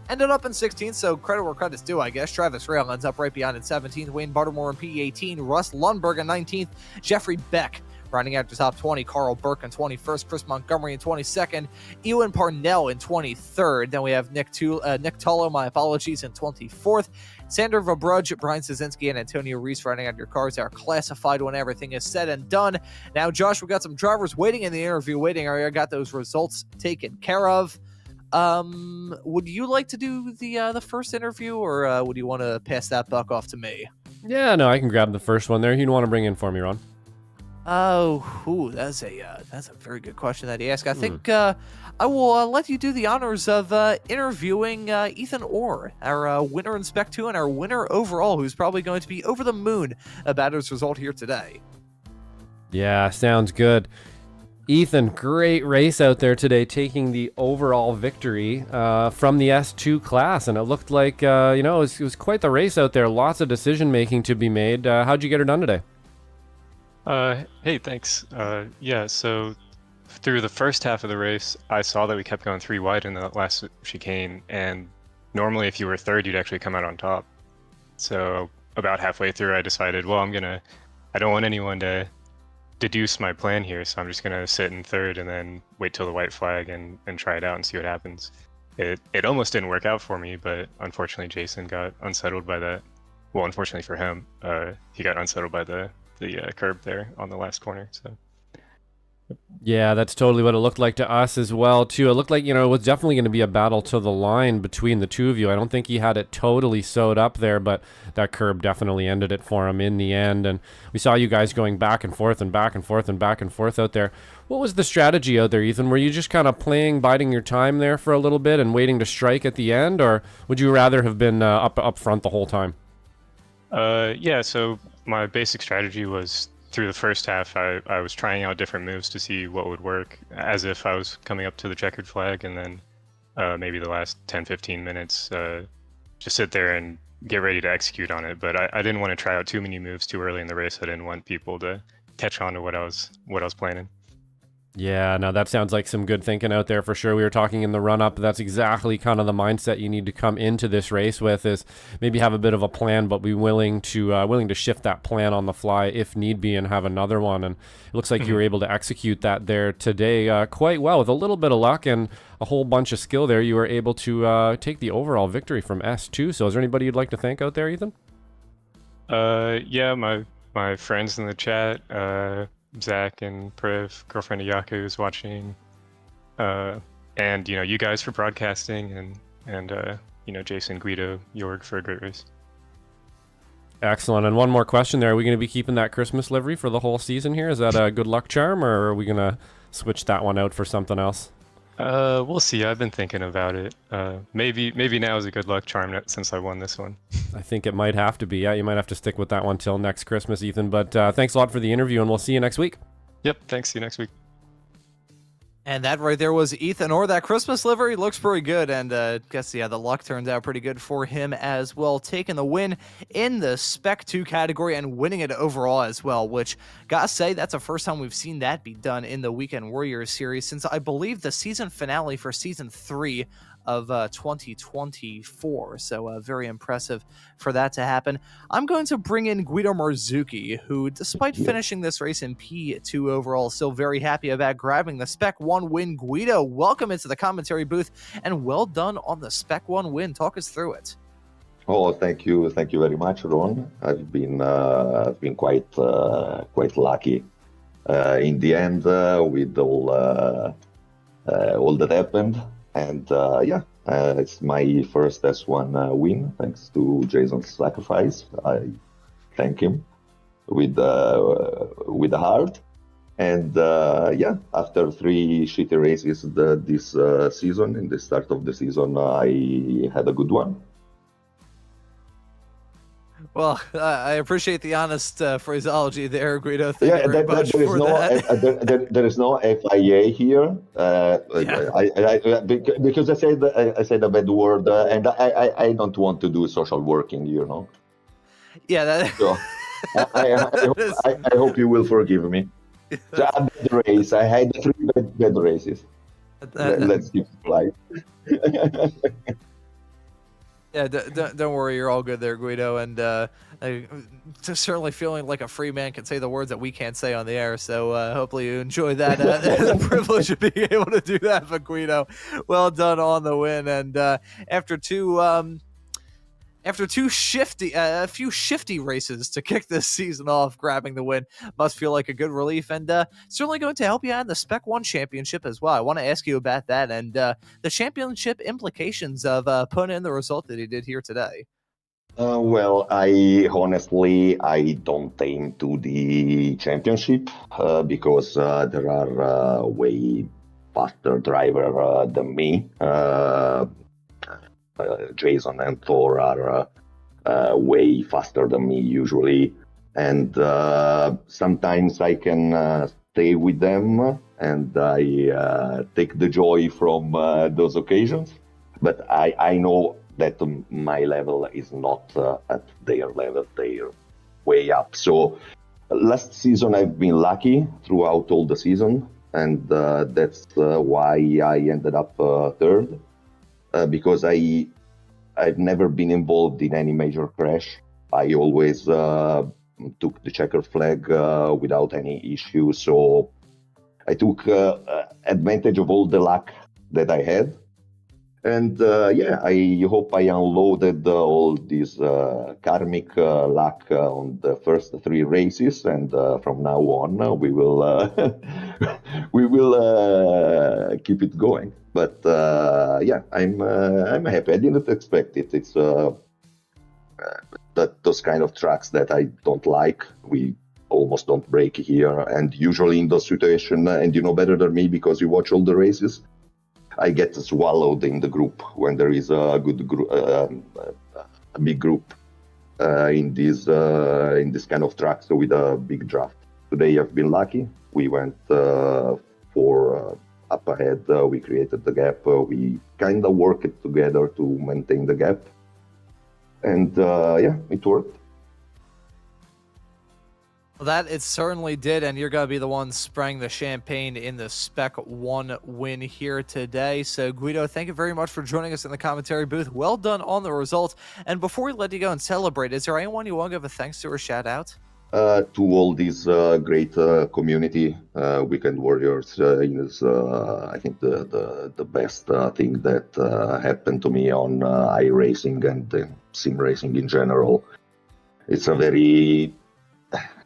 Speaker 1: ended up in 16th, so credit where credit's due, I guess. Travis Rail ends up right behind in 17th. Wayne Buttermore in P18. Russ Lundberg in 19th. Jeffrey Beck rounding out the top 20. Carl Burke in 21st. Chris Montgomery in 22nd. Ewan Parnell in 23rd. Then we have Nick Tullo, my apologies, in 24th. Sander Vabrudge, Brian Szynski, and Antonio Reese rounding out your cars. They are classified when everything is said and done. Now, Josh, we got some drivers waiting in the interview waiting area. Got those results taken care of. Would you like to do the first interview, or would you want to pass that buck off to me?
Speaker 2: Yeah, no, I can grab the first one there. Who do you want to bring in for me, Ron?
Speaker 1: Oh, that's a very good question that he asked. I think I will let you do the honors of interviewing Ethan Orr, our winner in Spec 2 and our winner overall, who's probably going to be over the moon about his result here today.
Speaker 2: Yeah, sounds good. Ethan, great race out there today, taking the overall victory from the S2 class, and it looked like it was quite the race out there. Lots of decision making to be made. How'd you get her done today?
Speaker 3: Hey, thanks. Yeah, so through the first half of the race, I saw that we kept going 3 wide in the last chicane, and normally if you were third, you'd actually come out on top. So about halfway through, I decided, well, I don't want anyone to deduce my plan here, so I'm just gonna sit in third and then wait till the white flag and try it out and see what happens. It almost didn't work out for me, but unfortunately Jason got unsettled by that. Well, unfortunately for him, he got unsettled by the curb there on the last corner. So
Speaker 2: yeah, that's totally what it looked like to us as well, too. It looked like, it was definitely going to be a battle to the line between the two of you. I don't think he had it totally sewed up there, but that curb definitely ended it for him in the end. And we saw you guys going back and forth and back and forth and back and forth out there. What was the strategy out there, Ethan? Were you just kind of biding your time there for a little bit and waiting to strike at the end, or would you rather have been up front the whole time?
Speaker 3: Yeah, so my basic strategy was, through the first half, I was trying out different moves to see what would work, as if I was coming up to the checkered flag, and then maybe the last 10-15 minutes just sit there and get ready to execute on it. But I didn't want to try out too many moves too early in the race. I didn't want people to catch on to what I was planning.
Speaker 2: Yeah, no, that sounds like some good thinking out there for sure. We were talking in the run-up. That's exactly kind of the mindset you need to come into this race with, is maybe have a bit of a plan, but be willing to shift that plan on the fly if need be and have another one. And it looks like you were able to execute that there today quite well. With a little bit of luck and a whole bunch of skill there, you were able to take the overall victory from S2. So is there anybody you'd like to thank out there, Ethan?
Speaker 3: Yeah, my friends in the chat, Zach and Priv, girlfriend of Yaku, is watching, and you guys for broadcasting, and Jason, Guido, Jorg for a great race.
Speaker 2: Excellent. And one more question there: are we going to be keeping that Christmas livery for the whole season here? Is that a good luck charm, or are we going to switch that one out for something else?
Speaker 3: We'll see. I've been thinking about it. Maybe now is a good luck charm since I won this one.
Speaker 2: I think it might have to be. Yeah, you might have to stick with that one till next Christmas, Ethan. But thanks a lot for the interview, and we'll see you next week.
Speaker 3: Yep. Thanks. See you next week.
Speaker 1: And that right there was Ethan Orr. That Christmas livery looks pretty good, and guess the luck turns out pretty good for him as well, taking the win in the Spec 2 category and winning it overall as well, which, gotta say, that's the first time we've seen that be done in the Weekend Warriors series since I believe the season finale for Season 3 of 2024. So very impressive for that to happen. I'm going to bring in Guido Marzucchi, who, despite finishing this race in P2 overall, is still very happy about grabbing the Spec 1 win. Guido, welcome into the commentary booth, and well done on the Spec 1 win. Talk us through it.
Speaker 4: Oh, thank you very much, Ron. I've been quite lucky in the end with all that happened, and it's my first S1 win thanks to Jason's sacrifice. I thank him with the heart. And after 3 shitty races this season, in the start of the season, I had a good one.
Speaker 1: Well, I appreciate the honest phraseology there, Guido. Thank you very much for that.
Speaker 4: There is no FIA here. Because I said a bad word, and I don't want to do social working, you know.
Speaker 1: Yeah.
Speaker 4: So I hope you will forgive me. So a bad race. I had 3 bad races. Let's keep it light.
Speaker 1: Yeah, don't worry, you're all good there, Guido. And I'm certainly feeling like a free man can say the words that we can't say on the air. So hopefully you enjoy that the privilege of being able to do that. But Guido, well done on the win. And after a few shifty races to kick this season off, grabbing the win must feel like a good relief, and certainly going to help you out in the Spec 1 championship as well. I want to ask you about that and the championship implications of putting in the result that he did here today.
Speaker 4: Well, I don't aim to the championship because there are way faster driver than me. Jason and Thor are way faster than me usually, and sometimes I can stay with them and I take the joy from those occasions, but I know that my level is not at their level. They're way up. So last season I've been lucky throughout all the season, and that's why I ended up third. Because I've never been involved in any major crash. I always took the checkered flag without any issue. So I took advantage of all the luck that I had. And I hope I unloaded all this karmic luck on the first 3 races, and from now on we will keep it going. But I'm happy. I didn't expect it. It's those kind of tracks that I don't like. We almost don't break here, and usually in those situations, and you know better than me because you watch all the races, I get swallowed in the group when there is a good group, a big group in this kind of tracks with a big draft. Today I've been lucky. We went for up ahead. We created the gap. We kind of worked together to maintain the gap, and it worked.
Speaker 1: Well, that it certainly did, and you're going to be the one spraying the champagne in the Spec 1 win here today. So, Guido, thank you very much for joining us in the commentary booth. Well done on the result. And before we let you go and celebrate, is there anyone you want to give a thanks to or shout out?
Speaker 4: To all this great community, Weekend Warriors is, I think, the best thing that happened to me on iracing and sim racing in general. It's a very...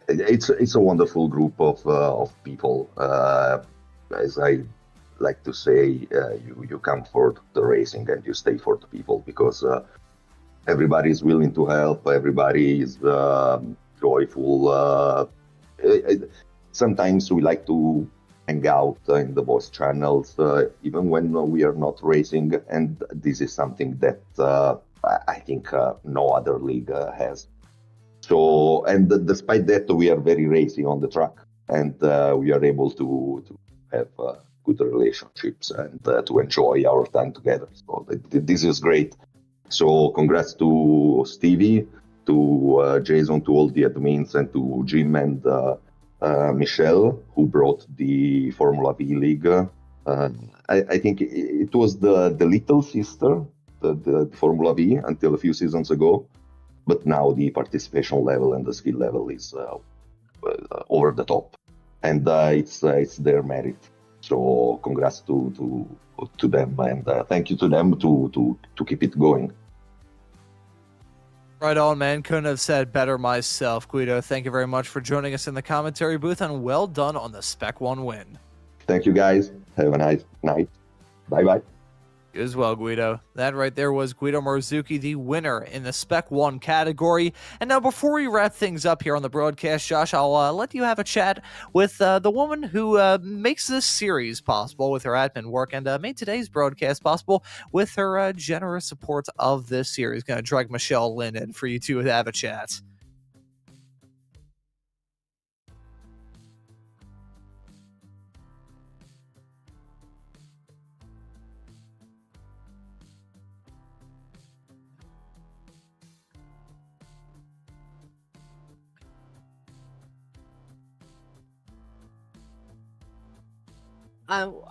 Speaker 4: It's a wonderful group of people. As I like to say, you come for the racing and you stay for the people, because everybody is willing to help. Everybody is joyful. Sometimes we like to hang out in the voice channels, even when we are not racing, and this is something that I think no other league has. So, and despite that, we are very racy on the track, and we are able to have good relationships and to enjoy our time together. So this is great. So congrats to Stevie, to Jason, to all the admins, and to Jim and Michelle, who brought the Formula Vee League I think it was the little sister, the Formula Vee, until a few seasons ago. But now the participation level and the skill level is over the top, and it's their merit. So congrats to them, and thank you to them to keep it going.
Speaker 1: Right on, man. Couldn't have said better myself. Guido, thank you very much for joining us in the commentary booth, and well done on the Spec 1 win.
Speaker 4: Thank you, guys. Have a nice night. Bye-bye.
Speaker 1: You as well, Guido. That right there was Guido Marzuki, the winner in the Spec 1 category. And now, before we wrap things up here on the broadcast, Josh, I'll let you have a chat with the woman who makes this series possible with her admin work and made today's broadcast possible with her generous support of this series. Going to drag Michelle Lynn in for you two to have a chat.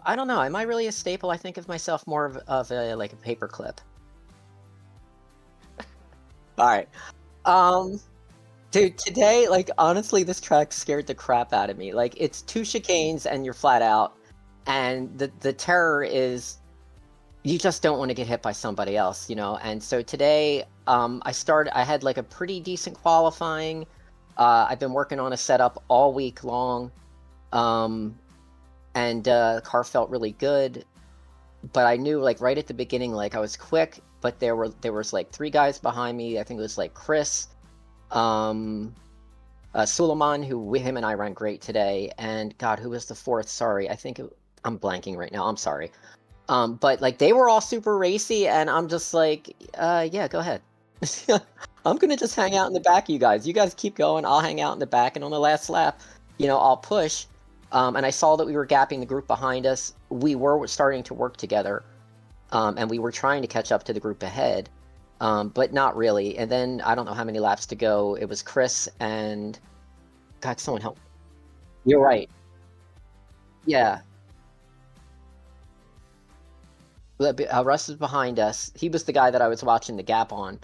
Speaker 5: I don't know. Am I really a staple? I think of myself more of a like a paperclip. All right. Dude, today, like, honestly, this track scared the crap out of me. Like, it's 2 chicanes and you're flat out, and the terror is you just don't want to get hit by somebody else, you know. And so today, I had like a pretty decent qualifying. I've been working on a setup all week long. And the car felt really good, but I knew, like, right at the beginning, like, I was quick, but there was like 3 guys behind me. I think it was like Chris, Suleiman, who him and I ran great today, and God, who was the 4th? Sorry, I'm blanking right now. I'm sorry. But like, they were all super racy, and I'm just like, yeah, go ahead. I'm gonna just hang out in the back, you guys. You guys keep going. I'll hang out in the back, and on the last lap, you know, I'll push. And I saw that we were gapping the group behind us. We were starting to work together, and we were trying to catch up to the group ahead, but not really. And then, I don't know how many laps to go. It was Chris and... God, someone help. You're right. Yeah. Russ is behind us. He was the guy that I was watching the gap on.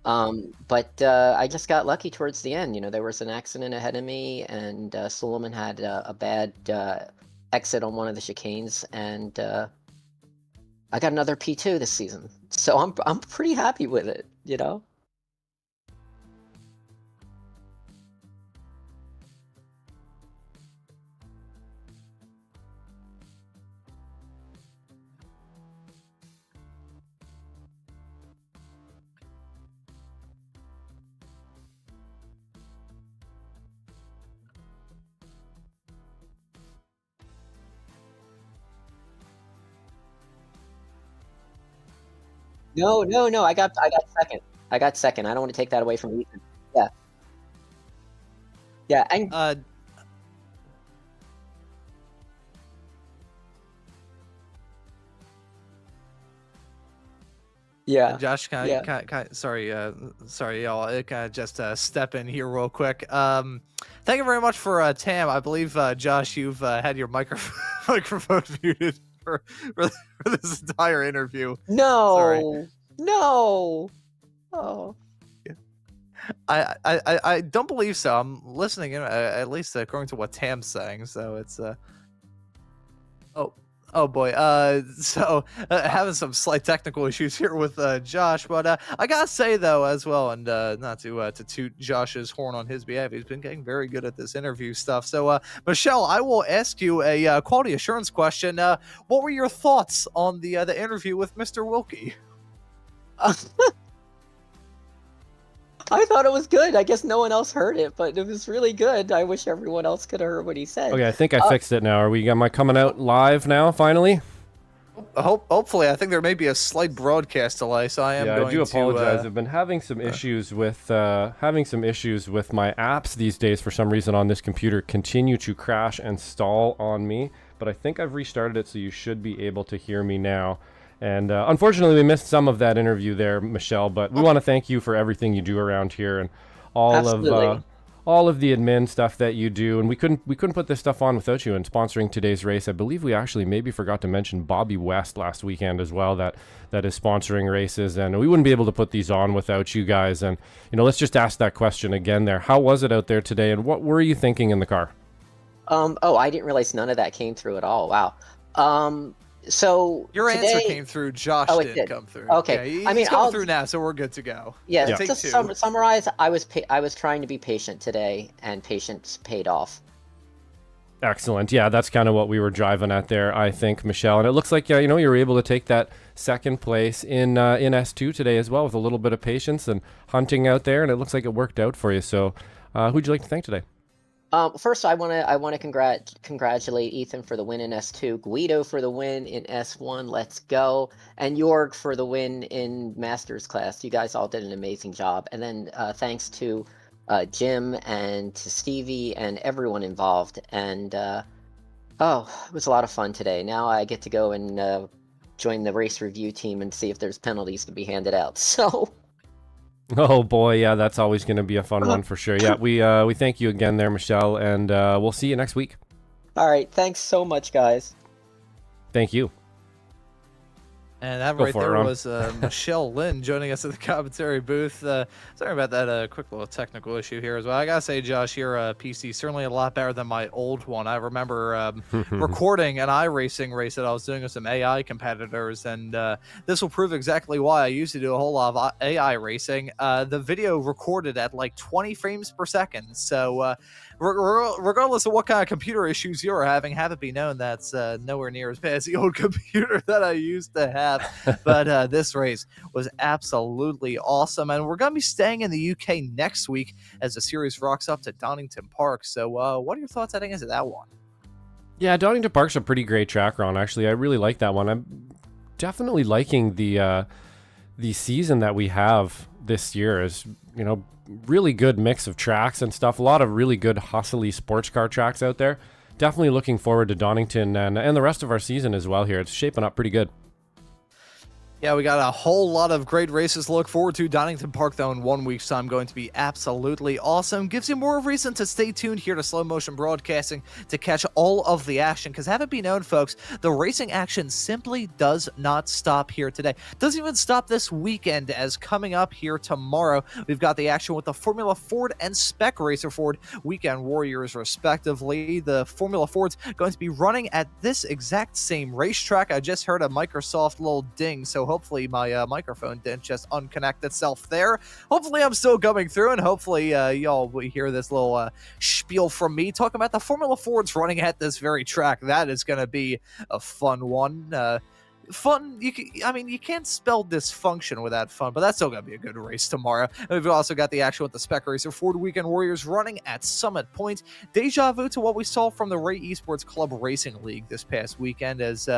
Speaker 5: But I just got lucky towards the end. You know, there was an accident ahead of me, and Suleiman had a bad exit on one of the chicanes, and I got another P2 this season. So I'm pretty happy with it, you know? No, I got second. I got second. I don't want to take that away from Ethan. Yeah. Yeah, and yeah.
Speaker 1: Josh, sorry, y'all. Can I just step in here real quick? Thank you very much for Tam. I believe, Josh, you've had your microphone muted for this entire interview.
Speaker 5: No.
Speaker 1: Sorry.
Speaker 5: No. Oh.
Speaker 1: I don't believe so. I'm listening in, at least according to what Tam's saying. So it's oh boy. So having some slight technical issues here with Josh, but I gotta say though as well, and not to toot Josh's horn on his behalf, he's been getting very good at this interview stuff. So Michelle, I will ask you a quality assurance question. What were your thoughts on the interview with Mr. Wilkie?
Speaker 5: I thought it was good. I guess no one else heard it, but it was really good. I wish everyone else could have heard what he said.
Speaker 2: Okay, I think I fixed it now. Am I coming out live now, finally?
Speaker 1: Hopefully. I think there may be a slight broadcast delay, so I
Speaker 2: do apologize. I've been having some issues with my apps these days for some reason on this computer. Continue to crash and stall on me, but I think I've restarted it, so you should be able to hear me now. And unfortunately, we missed some of that interview there, Michelle, but we want to thank you for everything you do around here and all all of the admin stuff that you do. And we couldn't put this stuff on without you. And sponsoring today's race, I believe we actually maybe forgot to mention Bobby West last weekend as well, that is sponsoring races. And we wouldn't be able to put these on without you guys. And, let's just ask that question again there. How was it out there today? And what were you thinking in the car?
Speaker 5: Oh, I didn't realize none of that came through at all. Wow. So
Speaker 1: your
Speaker 5: today...
Speaker 1: answer came through. Josh did come through.
Speaker 5: Okay,
Speaker 1: Yeah, he's coming through now, so we're good to go.
Speaker 5: Yeah, to summarize, I was trying to be patient today, and patience paid off.
Speaker 2: Excellent. Yeah, that's kind of what we were driving at there, I think, Michelle. And it looks like you were able to take that second place in S2 today as well, with a little bit of patience and hunting out there, and it looks like it worked out for you. So, who'd you like to thank today?
Speaker 5: First, I want to congratulate Ethan for the win in S2, Guido for the win in S1, let's go, and Jorg for the win in Masters class. You guys all did an amazing job. And then thanks to Jim and to Stevie and everyone involved. And it was a lot of fun today. Now I get to go and join the race review team and see if there's penalties to be handed out. So.
Speaker 2: Oh boy, yeah, that's always going to be a fun one for sure. Yeah, we thank you again there, Michelle, and we'll see you next week.
Speaker 5: All right, thanks so much, guys.
Speaker 2: Thank you.
Speaker 1: And that right there was Michelle Lynn joining us at the commentary booth. Sorry about that quick little technical issue here as well. I gotta say, Josh, your PC certainly a lot better than my old one. I remember recording an iRacing race that I was doing with some AI competitors, and this will prove exactly why I used to do a whole lot of AI racing. The video recorded at like 20 frames per second, so regardless of what kind of computer issues you're having, have it be known that's nowhere near as bad as the old computer that I used to have. But this race was absolutely awesome, and we're going to be staying in the UK next week as the series rocks up to Donington Park. So what are your thoughts heading into that one?
Speaker 2: Yeah, Donington Park's a pretty great track, Ron. Actually, I really like that one. I'm definitely liking the season that we have this year. Is really good mix of tracks and stuff. A lot of really good hustly sports car tracks out there. Definitely looking forward to Donington and the rest of our season as well here. It's shaping up pretty good.
Speaker 1: Yeah, we got a whole lot of great races to look forward to. Donington Park, though, in 1 week's time, going to be absolutely awesome. Gives you more reason to stay tuned here to Slow Motion Broadcasting to catch all of the action. Because have it be known, folks, the racing action simply does not stop here today. Doesn't even stop this weekend, as coming up here tomorrow, we've got the action with the Formula Ford and Spec Racer Ford Weekend Warriors, respectively. The Formula Ford's going to be running at this exact same racetrack. I just heard a Microsoft little ding, so hopefully my microphone didn't just unconnect itself there. Hopefully I'm still coming through, and hopefully y'all will hear this little spiel from me talking about the Formula Fords running at this very track. That is going to be a fun one. Fun, you can't spell dysfunction without fun, but that's still going to be a good race tomorrow. And we've also got the action with the Spec Racer Ford Weekend Warriors running at Summit Point. Deja vu to what we saw from the Ray Esports Club Racing League this past weekend, as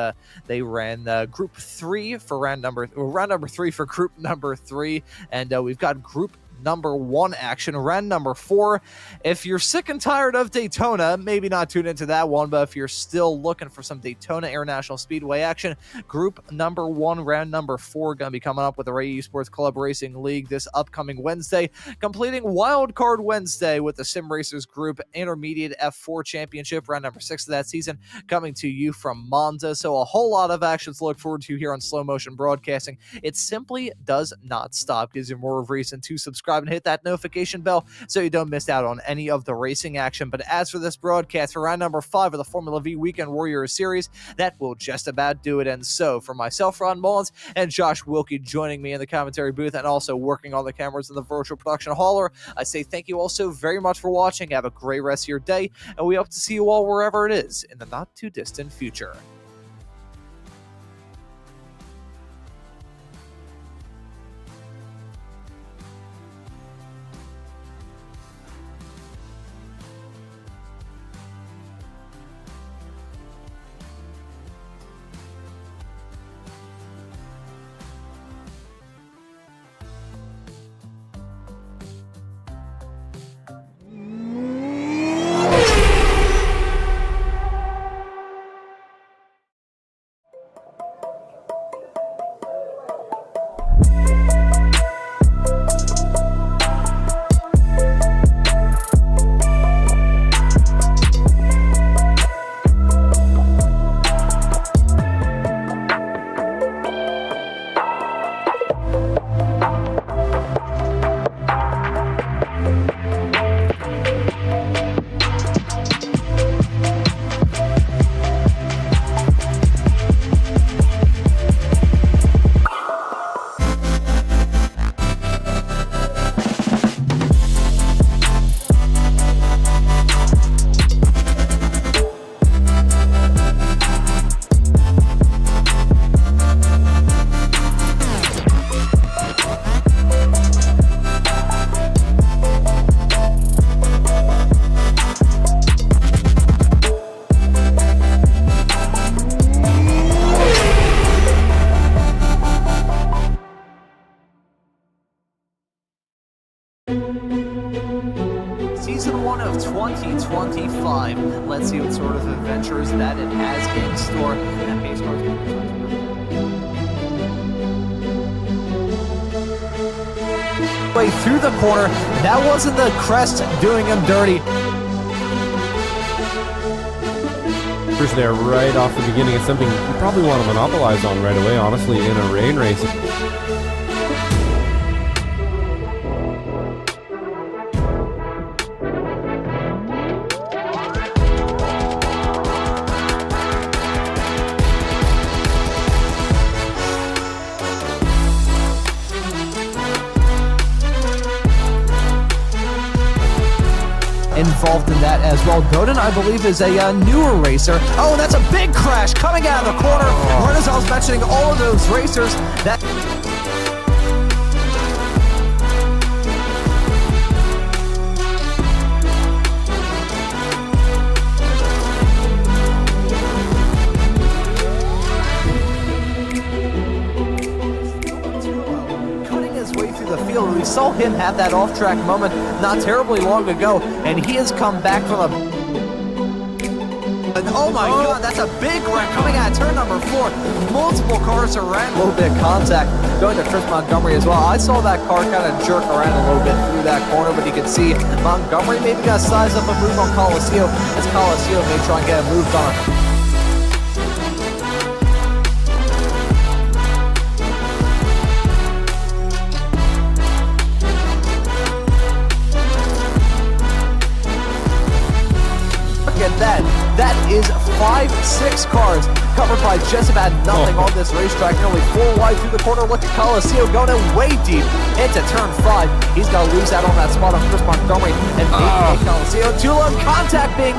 Speaker 1: they ran Group 3 for round number 3 for Group number 3, and we've got Group number 1 action, round number 4. If you're sick and tired of Daytona, maybe not tune into that one, but if you're still looking for some Daytona International Speedway action, group number 1, round number 4, going to be coming up with the Ray Esports Club Racing League this upcoming Wednesday, completing Wild Card Wednesday with the Sim Racers Group Intermediate F4 Championship, round number 6 of that season, coming to you from Maunz. So a whole lot of actions to look forward to here on Slow Motion Broadcasting. It simply does not stop. Gives you more of reason to subscribe and hit that notification bell so you don't miss out on any of the racing action. But as for this broadcast for round number 5 of the Formula Vee Weekend Warriors Series, that will just about do it. And so for myself, Ron Maunz, and Josh Wilkie joining me in the commentary booth and also working on the cameras in the virtual production hauler, I say thank you all so very much for watching. Have a great rest of your day, and we hope to see you all wherever it is in the not too distant future. Season 1 of 2025. Let's see what sort of adventures that it has in store. And pace cars. Way through the corner. That wasn't the crest doing him dirty.
Speaker 2: There right off the beginning. It's something you probably want to monopolize on right away, honestly, in a rain race.
Speaker 1: Involved in that as well. Godin, I believe, is a newer racer. Oh, that's a big crash coming out of the corner. Right as I was mentioning all of those racers, that way through the field. We saw him have that off-track moment not terribly long ago, and he has come back from a... And oh my god, that's a big wreck coming out of turn number 4. Multiple cars around. A little bit of contact going to Chris Montgomery as well. I saw that car kind of jerk around a little bit through that corner, but you can see Montgomery maybe got to size up a move on Colacio, as Colacio may try and get a move on him. That is 5-6 cars covered by just about nothing on this racetrack. Nearly 4 wide through the corner. Look at Colacio going in way deep into turn 5. He's going to lose out on that spot on Chris Montgomery and maybe Colacio. Too long contact being...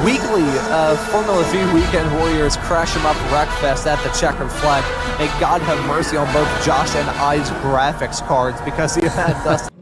Speaker 1: Weekly Formula Vee Weekend Warriors Crash 'em Up Wreckfest at the Checkered Flag. May God have mercy on both Josh and I's graphics cards, because he had Dustin.